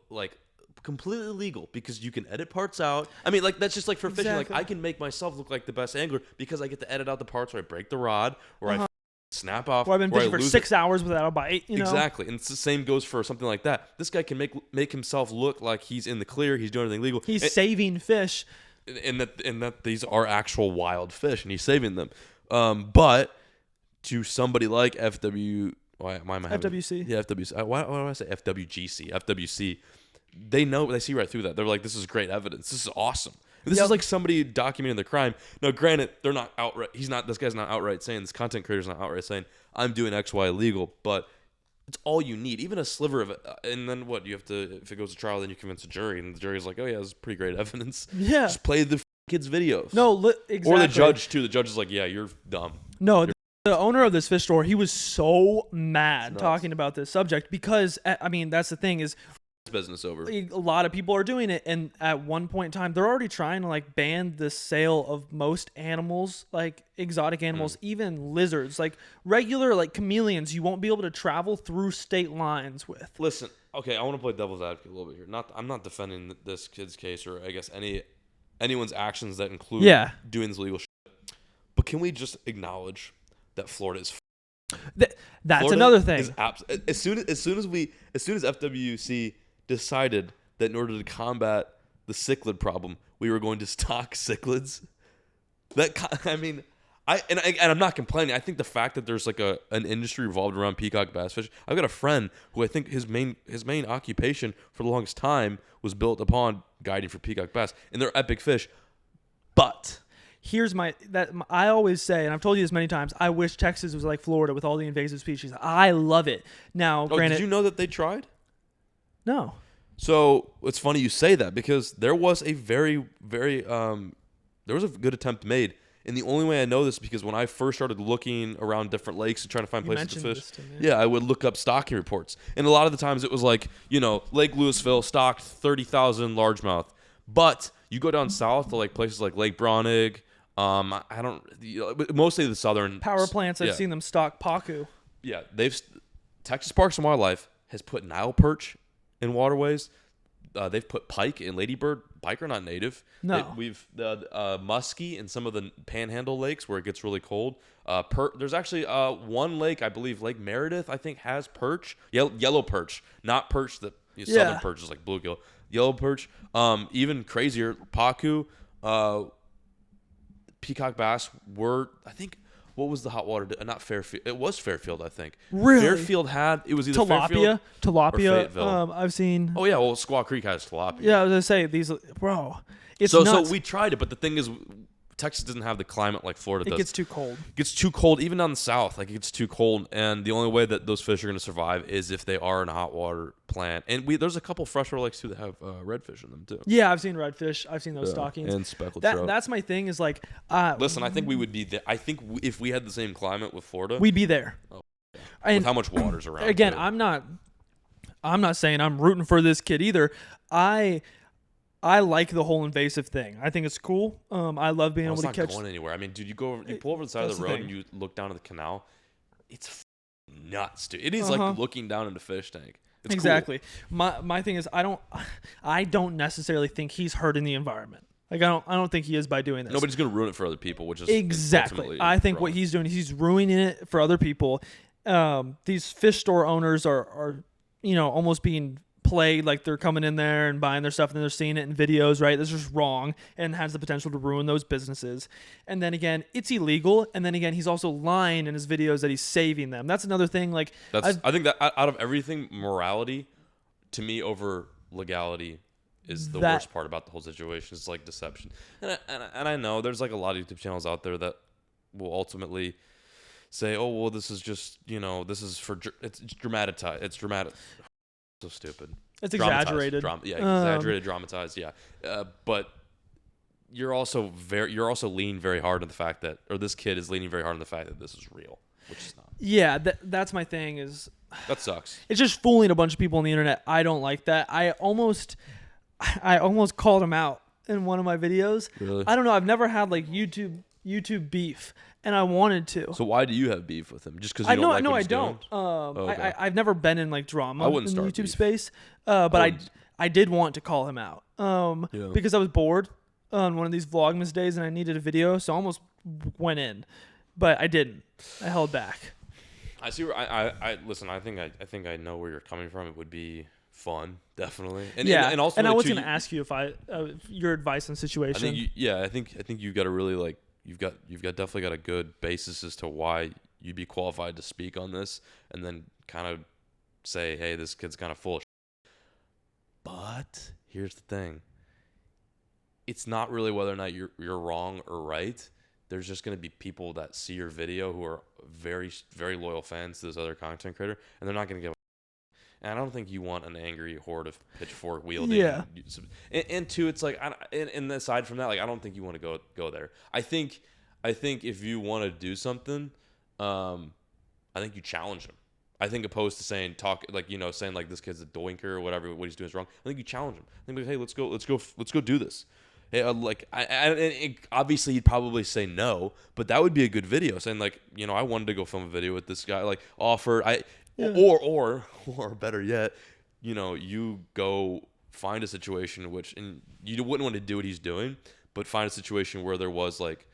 [SPEAKER 1] like completely legal because you can edit parts out. I mean, like that's just like for fishing. Like
[SPEAKER 2] Exactly.
[SPEAKER 1] I can make myself look like the best angler because I get to edit out the parts where I break the rod, or I snap off,
[SPEAKER 2] Or I've been
[SPEAKER 1] or I
[SPEAKER 2] fishing for
[SPEAKER 1] lose
[SPEAKER 2] 6 hours without a bite. You know,
[SPEAKER 1] Exactly, and it's the same goes for something like that. This guy can make himself look like he's in the clear. He's doing everything legal.
[SPEAKER 2] he's saving fish.
[SPEAKER 1] and that these are actual wild fish, and he's saving them. But to somebody like why am I having-
[SPEAKER 2] FWC.
[SPEAKER 1] Yeah, FWC. Why do I say FWGC? FWC. They know. They see right through that. They're like, this is great evidence. This is awesome. This is like somebody documenting the crime. Now, granted, they're not outright. This guy's not outright saying, this content creator's not outright saying, I'm doing X, Y illegal, but it's all you need, even a sliver of it. And then what? You have to, if it goes to trial, then you convince a jury, and the jury's like, oh yeah, this is pretty great evidence.
[SPEAKER 2] Yeah.
[SPEAKER 1] Just play the kids' videos.
[SPEAKER 2] No, exactly.
[SPEAKER 1] Or the judge too. The judge is like, yeah, you're dumb.
[SPEAKER 2] No, the owner of this fish store, he was so mad
[SPEAKER 1] Nuts.
[SPEAKER 2] talking about this subject because, I mean, that's the thing is
[SPEAKER 1] Business over.
[SPEAKER 2] a lot of people are doing it, and at one point in time, they're already trying to like ban the sale of most animals, like exotic animals, even lizards, like regular like chameleons. You won't be able to travel through state lines with.
[SPEAKER 1] Listen, okay, I want to play devil's advocate a little bit here. I'm not defending this kid's case, or I guess anyone's actions that include doing this illegal shit. But can we just acknowledge that Florida is
[SPEAKER 2] That's
[SPEAKER 1] Florida
[SPEAKER 2] another thing.
[SPEAKER 1] is as soon as FWC decided that in order to combat the cichlid problem, we were going to stock cichlids. I'm not complaining. I think the fact that there's like an industry revolved around peacock bass fish. I've got a friend who I think his main occupation for the longest time was built upon guiding for peacock bass, and they're epic fish. But
[SPEAKER 2] Here's I always say, and I've told you this many times, I wish Texas was like Florida with all the invasive species. I love it. Now, granted,
[SPEAKER 1] did you know that they tried?
[SPEAKER 2] no.
[SPEAKER 1] So it's funny you say that because there was a very, very there was a good attempt made, and the only way I know this is because when I first started looking around different lakes and trying to find
[SPEAKER 2] You
[SPEAKER 1] places to
[SPEAKER 2] mentioned
[SPEAKER 1] fish,
[SPEAKER 2] this to me.
[SPEAKER 1] yeah, I would look up stocking reports, and a lot of the times it was like Lake Louisville stocked 30,000 largemouth, but you go down south to like places like Lake Bronig, I don't mostly the southern
[SPEAKER 2] Power plants, I've
[SPEAKER 1] yeah.
[SPEAKER 2] seen them stock pacu.
[SPEAKER 1] Yeah, Texas Parks and Wildlife has put Nile perch in waterways. They've put pike and ladybird. Pike are not native.
[SPEAKER 2] No.
[SPEAKER 1] We've muskie in some of the panhandle lakes where it gets really cold. There's actually one lake, I believe Lake Meredith, I think has perch. Yellow perch, not perch that southern perch is like bluegill. Yellow perch. Even crazier, pacu, peacock bass were, I think. What was the hot water? Not Fairfield. It was Fairfield, I think.
[SPEAKER 2] Really?
[SPEAKER 1] Fairfield it was either Fairfield
[SPEAKER 2] Tilapia.
[SPEAKER 1] Fayetteville.
[SPEAKER 2] I've seen.
[SPEAKER 1] Oh yeah, well Squaw Creek has tilapia.
[SPEAKER 2] Yeah, I was gonna say these, bro. It's
[SPEAKER 1] So
[SPEAKER 2] nuts.
[SPEAKER 1] we tried it, but the thing is, Texas doesn't have the climate like Florida
[SPEAKER 2] it
[SPEAKER 1] does.
[SPEAKER 2] gets too cold.
[SPEAKER 1] It gets too cold, even down the south. Like it gets too cold, and the only way that those fish are going to survive is if they are in a hot water plant. And there's a couple freshwater lakes too that have redfish in them too.
[SPEAKER 2] Yeah, I've seen redfish. I've seen those stockings.
[SPEAKER 1] And speckled trout.
[SPEAKER 2] That's my thing. Is like,
[SPEAKER 1] Listen, I think we would be there. I think if we had the same climate with Florida,
[SPEAKER 2] we'd be there. And
[SPEAKER 1] with how much water's around.
[SPEAKER 2] again,
[SPEAKER 1] too.
[SPEAKER 2] I'm not saying I'm rooting for this kid either. I like the whole invasive thing. I think it's cool. I love being
[SPEAKER 1] Well,
[SPEAKER 2] able
[SPEAKER 1] it's
[SPEAKER 2] to
[SPEAKER 1] not
[SPEAKER 2] catch.
[SPEAKER 1] going anywhere. I mean, dude, you pull over the side of
[SPEAKER 2] That's
[SPEAKER 1] the
[SPEAKER 2] the
[SPEAKER 1] road
[SPEAKER 2] thing.
[SPEAKER 1] and you look down at the canal. It's nuts, dude. It is like looking down at a fish tank. It's
[SPEAKER 2] exactly. My thing is I don't necessarily think he's hurting the environment. Like I don't think he is by doing this.
[SPEAKER 1] Nobody's gonna ruin it for other people, which is
[SPEAKER 2] exactly.
[SPEAKER 1] ultimately
[SPEAKER 2] I think
[SPEAKER 1] wrong.
[SPEAKER 2] what he's doing is he's ruining it for other people. These fish store owners are almost being played like they're coming in there and buying their stuff and then they're seeing it in videos, right? This is wrong and has the potential to ruin those businesses. And then again, it's illegal. And then again, he's also lying in his videos that he's saving them. That's another thing. Like
[SPEAKER 1] I think that out of everything, morality to me over legality is the worst part about the whole situation. It's like deception. And I know there's like a lot of YouTube channels out there that will ultimately say, oh, well, this is just, this is for, it's dramatized. It's dramatic. So stupid.
[SPEAKER 2] It's exaggerated.
[SPEAKER 1] Exaggerated, dramatized. Yeah. But you're also leaning very hard on the fact that, or this kid is leaning very hard on the fact that this is real, which is not.
[SPEAKER 2] Yeah, that's my thing is.
[SPEAKER 1] That sucks.
[SPEAKER 2] It's just fooling a bunch of people on the internet. I don't like that. I almost called him out in one of my videos.
[SPEAKER 1] Really?
[SPEAKER 2] I don't know. I've never had like YouTube beef, and I wanted to.
[SPEAKER 1] So why do you have beef with him? Just because you don't like what he's doing?
[SPEAKER 2] Okay. I've never been in like drama in the YouTube
[SPEAKER 1] beef.
[SPEAKER 2] space, but I did want to call him out because I was bored on one of these Vlogmas days and I needed a video, so I almost went in, but I didn't. I held back.
[SPEAKER 1] I see. I listen. I think I know where you're coming from. It would be fun, definitely. And also,
[SPEAKER 2] and I was going to ask you if your advice on the situation.
[SPEAKER 1] I think you got to really like. You've definitely got a good basis as to why you'd be qualified to speak on this, and then kind of say, hey, this kid's kind of full of shit. But here's the thing. It's not really whether or not you're wrong or right. There's just going to be people that see your video who are very, very loyal fans to this other content creator, and they're not going to give a. And I don't think you want an angry horde of pitchfork wielding.
[SPEAKER 2] Yeah.
[SPEAKER 1] And two, it's like, and aside from that, like I don't think you want to go there. I think if you want to do something, I think you challenge him. I think opposed to saying this kid's a doinker or whatever, what he's doing is wrong. I think you challenge him. I think like, hey, let's go do this. Hey, obviously he'd probably say no, but that would be a good video saying like, I wanted to go film a video with this guy, like offer or better yet, you go find a situation in which, and you wouldn't want to do what he's doing, but find a situation where there was like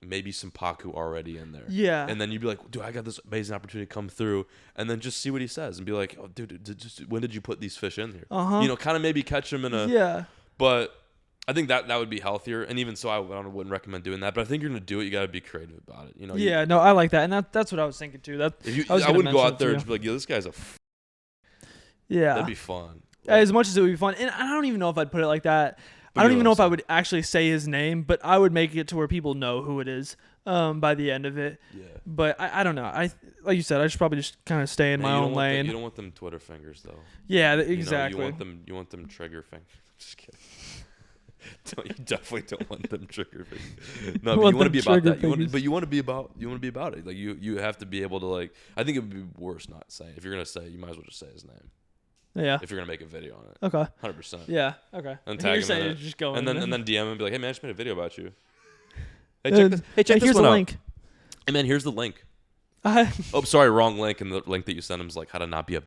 [SPEAKER 1] maybe some Paku already in there.
[SPEAKER 2] Yeah.
[SPEAKER 1] And then you'd be like, dude, I got this amazing opportunity to come through, and then just see what he says and be like, oh, dude, just when did you put these fish in here? Kind of maybe catch him in a.
[SPEAKER 2] Yeah.
[SPEAKER 1] But I think that would be healthier, and even so, I wouldn't recommend doing that. But I think you're gonna do it. You got to be creative about it.
[SPEAKER 2] Yeah, no, I like that, and that's what I was thinking too.
[SPEAKER 1] I wouldn't go out there and just be like, "Yo, this guy's a."
[SPEAKER 2] Yeah,
[SPEAKER 1] that'd be fun.
[SPEAKER 2] As much as it would be fun, and I don't even know if I'd put it like that. I don't even know if I would actually say his name, but I would make it to where people know who it is by the end of it. Yeah. But I don't know. Like you said, I should probably just kind of stay in my own lane.
[SPEAKER 1] You don't want them Twitter fingers though.
[SPEAKER 2] Yeah, exactly.
[SPEAKER 1] You want them trigger fingers. Just kidding. You definitely don't want them trigger fingers. No, but you want to be about that. You want to be about it. Like you have to be able to like. I think it would be worse not saying. If you're gonna say, you might as well just say his name.
[SPEAKER 2] Yeah.
[SPEAKER 1] If you're gonna make a video on it.
[SPEAKER 2] Okay.
[SPEAKER 1] 100%.
[SPEAKER 2] Yeah. Okay.
[SPEAKER 1] And tag him in it.
[SPEAKER 2] Just go
[SPEAKER 1] and then DM him and be like, hey man, I just made a video about you. Hey, check this
[SPEAKER 2] here's
[SPEAKER 1] one
[SPEAKER 2] the
[SPEAKER 1] out.
[SPEAKER 2] link.
[SPEAKER 1] Hey man, here's the link. Oh, sorry, wrong link. And the link that you sent him is like how to not be a.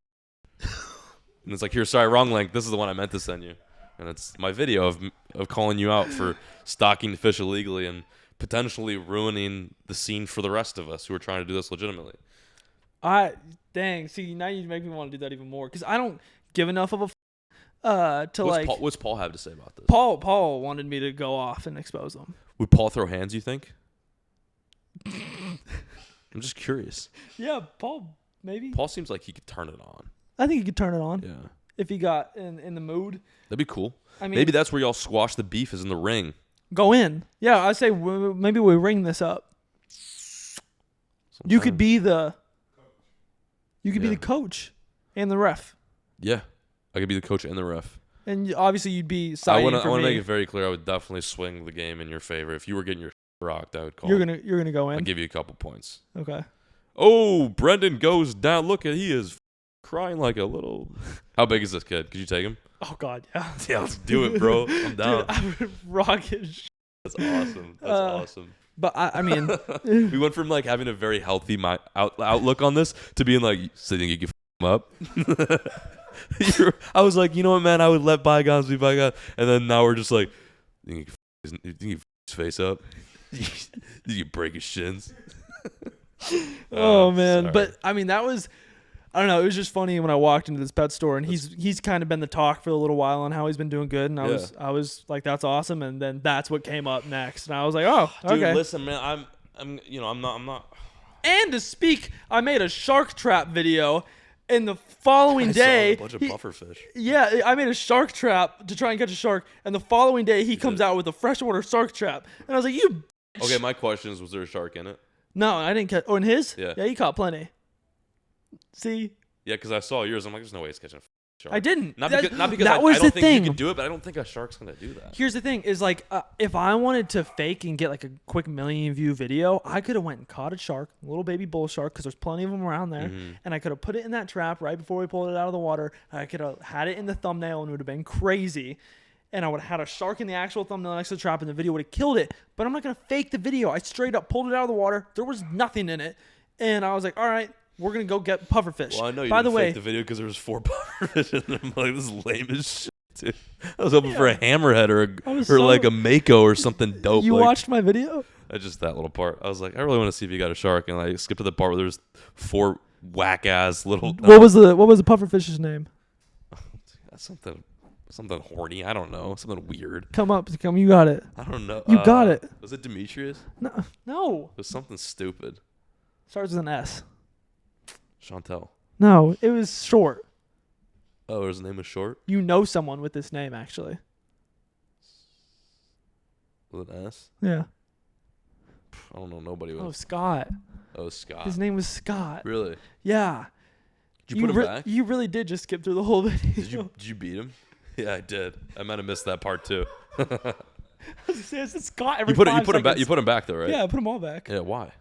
[SPEAKER 1] And it's like, here, sorry, wrong link. This is the one I meant to send you. And it's my video of calling you out for stocking fish illegally and potentially ruining the scene for the rest of us who are trying to do this legitimately.
[SPEAKER 2] Dang. See, now you make me want to do that even more because I don't give enough of
[SPEAKER 1] What's Paul have to say about this?
[SPEAKER 2] Paul wanted me to go off and expose them.
[SPEAKER 1] Would Paul throw hands, you think? I'm just curious.
[SPEAKER 2] Yeah, Paul, maybe.
[SPEAKER 1] Paul seems like he could turn it on.
[SPEAKER 2] I think he could turn it on.
[SPEAKER 1] Yeah.
[SPEAKER 2] If he got in the mood.
[SPEAKER 1] That'd be cool.
[SPEAKER 2] I mean,
[SPEAKER 1] maybe that's where y'all squash the beef is in the ring.
[SPEAKER 2] Go in. Yeah, I say maybe we ring this up. You could be the coach and the ref.
[SPEAKER 1] Yeah. I could be the coach and the ref.
[SPEAKER 2] And obviously you'd be siding for me.
[SPEAKER 1] I want to make it very clear. I would definitely swing the game in your favor. If you were getting your rocked, I would call.
[SPEAKER 2] You're gonna go in.
[SPEAKER 1] I'd give you a couple points.
[SPEAKER 2] Okay.
[SPEAKER 1] Oh, Brendan goes down. Look at he is crying like a little. How big is this kid? Could you take him?
[SPEAKER 2] Oh God, yeah.
[SPEAKER 1] Yeah, let's do it, bro. I'm down.
[SPEAKER 2] Dude, I would rock his.
[SPEAKER 1] That's awesome. That's awesome.
[SPEAKER 2] But I mean,
[SPEAKER 1] we went from like having a very healthy outlook on this to being like, so you think you can up. I was like, you know what, man? I would let bygones be bygones. And then now we're just like, you think you his face up? Did you break his shins?
[SPEAKER 2] Oh man,
[SPEAKER 1] sorry.
[SPEAKER 2] but I mean that was, I don't know, it was just funny when I walked into this pet store and he's kind of been the talk for a little while on how he's been doing good, and I was like, that's awesome, and then that's what came up next, and I was like, oh,
[SPEAKER 1] Dude,
[SPEAKER 2] okay.
[SPEAKER 1] listen, man, I'm not.
[SPEAKER 2] And to speak, I made a shark trap video. And the following day,
[SPEAKER 1] I saw a bunch of pufferfish.
[SPEAKER 2] Yeah, I made a shark trap to try and catch a shark. And the following day, he comes out with a freshwater shark trap. And I was like, you.
[SPEAKER 1] Okay, my question is, was there a shark in it?
[SPEAKER 2] No, I didn't catch. Oh, in his?
[SPEAKER 1] Yeah.
[SPEAKER 2] Yeah, he caught plenty. See?
[SPEAKER 1] Yeah, because I saw yours. I'm like, there's no way he's catching a shark.
[SPEAKER 2] I didn't.
[SPEAKER 1] Not because
[SPEAKER 2] that was
[SPEAKER 1] I don't
[SPEAKER 2] the
[SPEAKER 1] think
[SPEAKER 2] thing.
[SPEAKER 1] you can do it, but I don't think a shark's gonna do that.
[SPEAKER 2] Here's the thing: is like if I wanted to fake and get like a quick 1 million view video, I could have went and caught a shark, a little baby bull shark, because there's plenty of them around there, and I could have put it in that trap right before we pulled it out of the water. I could have had it in the thumbnail, and it would have been crazy. And I would have had a shark in the actual thumbnail next to the trap, and the video would have killed it. But I'm not gonna fake the video. I straight up pulled it out of the water. There was nothing in it, and I was like, all right. We're going to go get pufferfish.
[SPEAKER 1] Well, I know you
[SPEAKER 2] By
[SPEAKER 1] didn't
[SPEAKER 2] the way,
[SPEAKER 1] fake the video because there was 4 pufferfish in there. I'm like, this is lame as shit, dude. I was hoping for a hammerhead or like a mako or something dope.
[SPEAKER 2] You
[SPEAKER 1] like,
[SPEAKER 2] watched my video?
[SPEAKER 1] Just that little part. I was like, I really want to see if you got a shark. And I skipped to the part where there's 4 whack-ass little...
[SPEAKER 2] What was the pufferfish's name?
[SPEAKER 1] That's something horny. I don't know. Something weird.
[SPEAKER 2] Come. You got it.
[SPEAKER 1] I don't know.
[SPEAKER 2] You got it.
[SPEAKER 1] Was it Demetrius?
[SPEAKER 2] No.
[SPEAKER 1] It was something stupid.
[SPEAKER 2] Starts with an S.
[SPEAKER 1] Chantel.
[SPEAKER 2] No, it was short.
[SPEAKER 1] Oh, his name was short?
[SPEAKER 2] You know someone with this name, actually.
[SPEAKER 1] With an S?
[SPEAKER 2] Yeah.
[SPEAKER 1] I don't know nobody with.
[SPEAKER 2] Oh, Scott.
[SPEAKER 1] Oh, Scott.
[SPEAKER 2] His name was Scott.
[SPEAKER 1] Really?
[SPEAKER 2] Yeah.
[SPEAKER 1] Did you put him back?
[SPEAKER 2] You really did just skip through the whole video.
[SPEAKER 1] Did you beat him? Yeah, I did. I might have missed that part too.
[SPEAKER 2] I was gonna say, it's Scott every
[SPEAKER 1] You put
[SPEAKER 2] 5
[SPEAKER 1] him back.
[SPEAKER 2] seconds.
[SPEAKER 1] You put him back though, right?
[SPEAKER 2] Yeah, I put them all back.
[SPEAKER 1] Yeah. Why?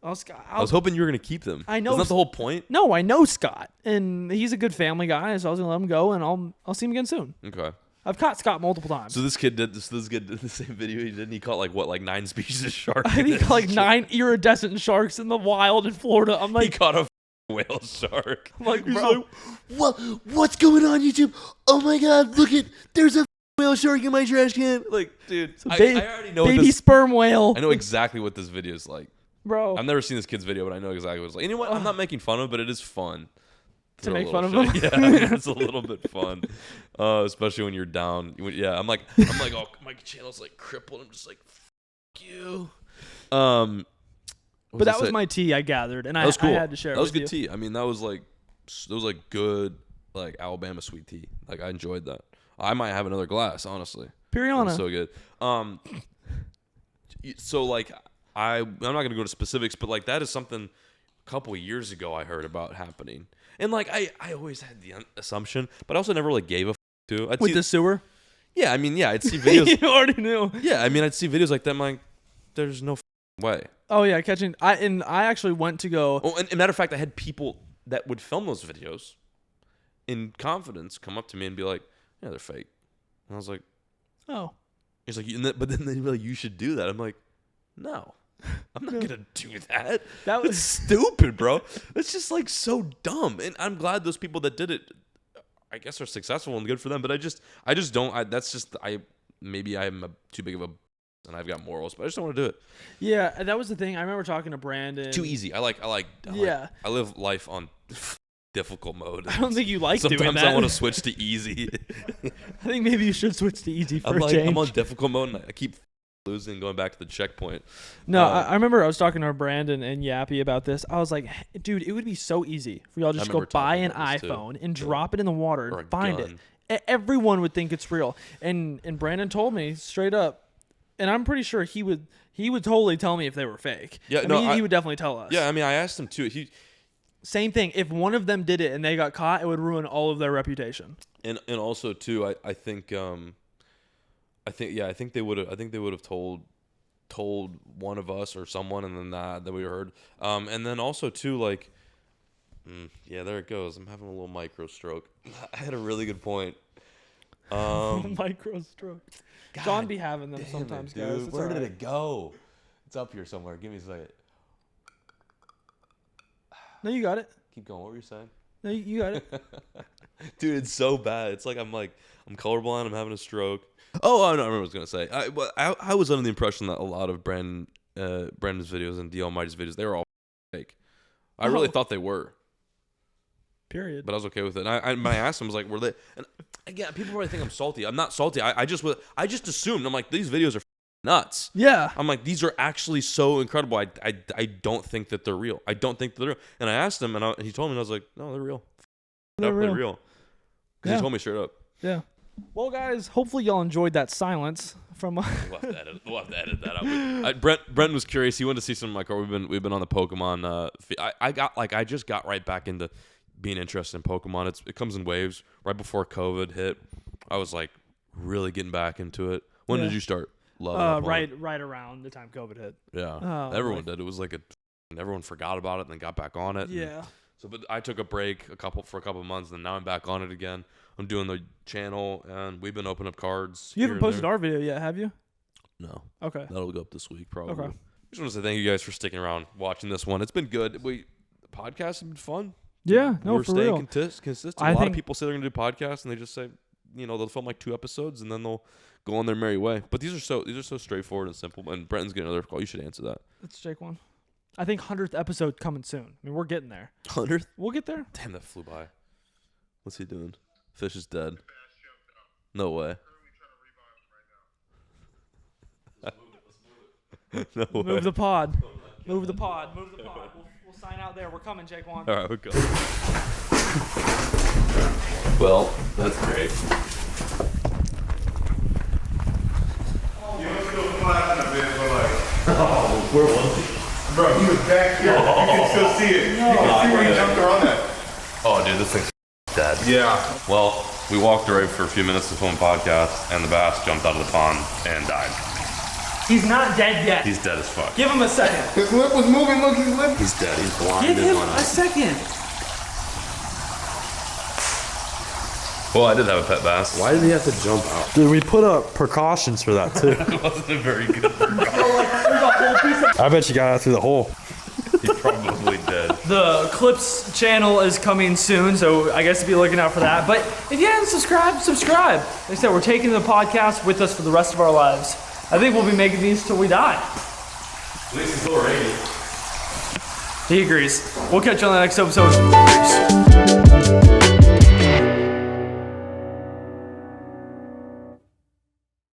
[SPEAKER 2] I
[SPEAKER 1] I was hoping you were gonna keep them.
[SPEAKER 2] I know.
[SPEAKER 1] Isn't that the whole point?
[SPEAKER 2] No, I know Scott, and he's a good family guy, so I was gonna let him go, and I'll see him again soon.
[SPEAKER 1] Okay.
[SPEAKER 2] I've caught Scott multiple times.
[SPEAKER 1] So this kid did this. This kid did the same video he did. And he caught like 9 species of shark.
[SPEAKER 2] I think he caught like 9 iridescent sharks in the wild in Florida. I'm
[SPEAKER 1] He
[SPEAKER 2] like,
[SPEAKER 1] caught a whale shark.
[SPEAKER 2] I'm like,
[SPEAKER 1] He's
[SPEAKER 2] bro,
[SPEAKER 1] like, what's going on YouTube? Oh my God! Look at there's a whale shark in my trash can. Like, dude, I already know
[SPEAKER 2] baby
[SPEAKER 1] this.
[SPEAKER 2] sperm whale.
[SPEAKER 1] I know exactly what this video is like.
[SPEAKER 2] Bro.
[SPEAKER 1] I've never seen this kid's video, but I know exactly what it's like. You know what? I'm not making fun of it, but it is fun.
[SPEAKER 2] To make fun of
[SPEAKER 1] him?
[SPEAKER 2] him?
[SPEAKER 1] Yeah, it's a little bit fun. Especially when you're down. Yeah, I'm like, oh, my channel's like crippled. I'm just like, fuck you.
[SPEAKER 2] But that was my tea, I gathered, and I had to share it
[SPEAKER 1] That was
[SPEAKER 2] with
[SPEAKER 1] good tea. I mean, that was like good, like Alabama sweet tea. Like, I enjoyed that. I might have another glass, honestly.
[SPEAKER 2] Piriana.
[SPEAKER 1] So good. So like, I'm not gonna go to specifics, but like that is something a couple of years ago I heard about happening, and like I always had the assumption, but I also never like gave a to.
[SPEAKER 2] With the sewer?
[SPEAKER 1] Yeah, I mean, yeah, I'd see videos.
[SPEAKER 2] You already knew.
[SPEAKER 1] Yeah, I mean, I'd see videos like that. I'm like, there's no way.
[SPEAKER 2] Oh yeah, catching. I actually went to go.
[SPEAKER 1] Oh, and matter of fact, I had people that would film those videos in confidence come up to me and be like, "Yeah, they're fake." And I was like,
[SPEAKER 2] Oh.
[SPEAKER 1] He's like, but then they'd be like, "You should do that." I'm like, no. I'm not gonna do that.
[SPEAKER 2] That was
[SPEAKER 1] That's stupid, bro. It's just like so dumb. And I'm glad those people that did it, I guess, are successful and good for them. But I just don't. That's just maybe I'm too big of a, and I've got morals, but I just don't want to do it.
[SPEAKER 2] Yeah, that was the thing. I remember talking to Brandon.
[SPEAKER 1] Too easy. I live life on difficult mode.
[SPEAKER 2] I don't think you like
[SPEAKER 1] Sometimes
[SPEAKER 2] doing that.
[SPEAKER 1] I want to switch to easy.
[SPEAKER 2] I think maybe you should switch to easy for a change.
[SPEAKER 1] I'm on difficult mode, and I keep losing and going back to the checkpoint.
[SPEAKER 2] No, I remember I was talking to Brandon and Yappy about this. I was like, dude, it would be so easy for y'all just go buy an iPhone and drop it in the water
[SPEAKER 1] Or
[SPEAKER 2] and
[SPEAKER 1] a
[SPEAKER 2] find
[SPEAKER 1] gun.
[SPEAKER 2] it. Everyone would think it's real. And Brandon told me straight up, and I'm pretty sure he would totally tell me if they were fake.
[SPEAKER 1] Yeah,
[SPEAKER 2] I
[SPEAKER 1] no,
[SPEAKER 2] mean, he would definitely tell us.
[SPEAKER 1] Yeah, I mean, I asked him too.
[SPEAKER 2] Same thing. If one of them did it and they got caught, it would ruin all of their reputation.
[SPEAKER 1] And also too, I think they would have told one of us or someone, and then that we heard. And then also too, like, yeah, there it goes. I'm having a little micro stroke. I had a really good point.
[SPEAKER 2] Micro stroke. John be having them sometimes,
[SPEAKER 1] dude.
[SPEAKER 2] guys. It's
[SPEAKER 1] Where did
[SPEAKER 2] all right.
[SPEAKER 1] it go? It's up here somewhere. Give me a second.
[SPEAKER 2] No, you got it.
[SPEAKER 1] Keep going. What were you saying?
[SPEAKER 2] No, you got it.
[SPEAKER 1] Dude, it's so bad. It's like I'm colorblind. I'm having a stroke. Oh, I don't remember what I was gonna say. I was under the impression that a lot of Brandon's videos and D Almighty's videos, they were all fake. I really thought they were.
[SPEAKER 2] Period.
[SPEAKER 1] But I was okay with it. And I asked him, I was like, were they? And again, people probably think I'm salty. I'm not salty. I just assumed. I'm like, these videos are nuts.
[SPEAKER 2] Yeah.
[SPEAKER 1] I'm like, these are actually so incredible. I don't think that they're real. I don't think they're real. And I asked him, and he told me, and I was like, no, they're real.
[SPEAKER 2] They're real.
[SPEAKER 1] Because he told me straight up.
[SPEAKER 2] Yeah. Well, guys, hopefully y'all enjoyed that silence from.
[SPEAKER 1] We'll have to edit that out. Brent was curious. He wanted to see some of my car. We've been on the Pokemon. I just got right back into being interested in Pokemon. It comes in waves. Right before COVID hit, I was like really getting back into it. When did you start loving it?
[SPEAKER 2] Right around the time COVID hit.
[SPEAKER 1] Yeah, everyone did. It was like everyone forgot about it and then got back on it.
[SPEAKER 2] Yeah.
[SPEAKER 1] But I took a break for a couple of months, and now I'm back on it again. I'm doing the channel, and we've been opening up cards.
[SPEAKER 2] You haven't posted our video yet, have you?
[SPEAKER 1] No.
[SPEAKER 2] Okay.
[SPEAKER 1] That'll go up this week, probably.
[SPEAKER 2] Okay.
[SPEAKER 1] I just want to say thank you guys for sticking around, watching this one. It's been good. The podcast has been fun.
[SPEAKER 2] Yeah, no,
[SPEAKER 1] We're
[SPEAKER 2] for
[SPEAKER 1] staying
[SPEAKER 2] real.
[SPEAKER 1] consistent. A lot of people say they're going to do podcasts, and they just say, they'll film like 2 episodes, and then they'll go on their merry way. But these are so straightforward and simple. And Brenton's getting another call. You should answer that.
[SPEAKER 2] Let's take one. I think 100th episode coming soon. I mean, we're getting there.
[SPEAKER 1] 100th?
[SPEAKER 2] We'll get there.
[SPEAKER 1] Damn, that flew by. What's he doing? Fish is dead. No way. No way.
[SPEAKER 2] Move the pod. Move the pod. We'll sign out there. We're coming, Jake Juan.
[SPEAKER 1] All right, we'll go. Well, that's great.
[SPEAKER 4] You were still flashing a bit, but like,
[SPEAKER 1] Oh, where was he?
[SPEAKER 4] bro, he was back here. You can still see it. You can see where he jumped around that.
[SPEAKER 1] Oh, dude, this thing's dead.
[SPEAKER 4] Yeah.
[SPEAKER 1] Well, we walked away for a few minutes to film a podcast, and the bass jumped out of the pond and died.
[SPEAKER 2] He's not dead yet.
[SPEAKER 1] He's dead as fuck.
[SPEAKER 2] Give him a second.
[SPEAKER 4] His lip was moving. Look, his lip.
[SPEAKER 1] He's dead. He's blind.
[SPEAKER 2] Give him a second.
[SPEAKER 1] Well, I did have a pet bass. Why did he have to jump out?
[SPEAKER 3] Dude, we put up precautions for that too.
[SPEAKER 1] It wasn't a very good precaution.
[SPEAKER 3] I bet you got out through the hole.
[SPEAKER 1] He's probably dead.
[SPEAKER 2] The Clips channel is coming soon, so I guess be looking out for that. But if you haven't subscribed, subscribe. Like I said, we're taking the podcast with us for the rest of our lives. I think we'll be making these till we die.
[SPEAKER 1] At least it's still raining.
[SPEAKER 2] He agrees. We'll catch you on the next episode. Peace.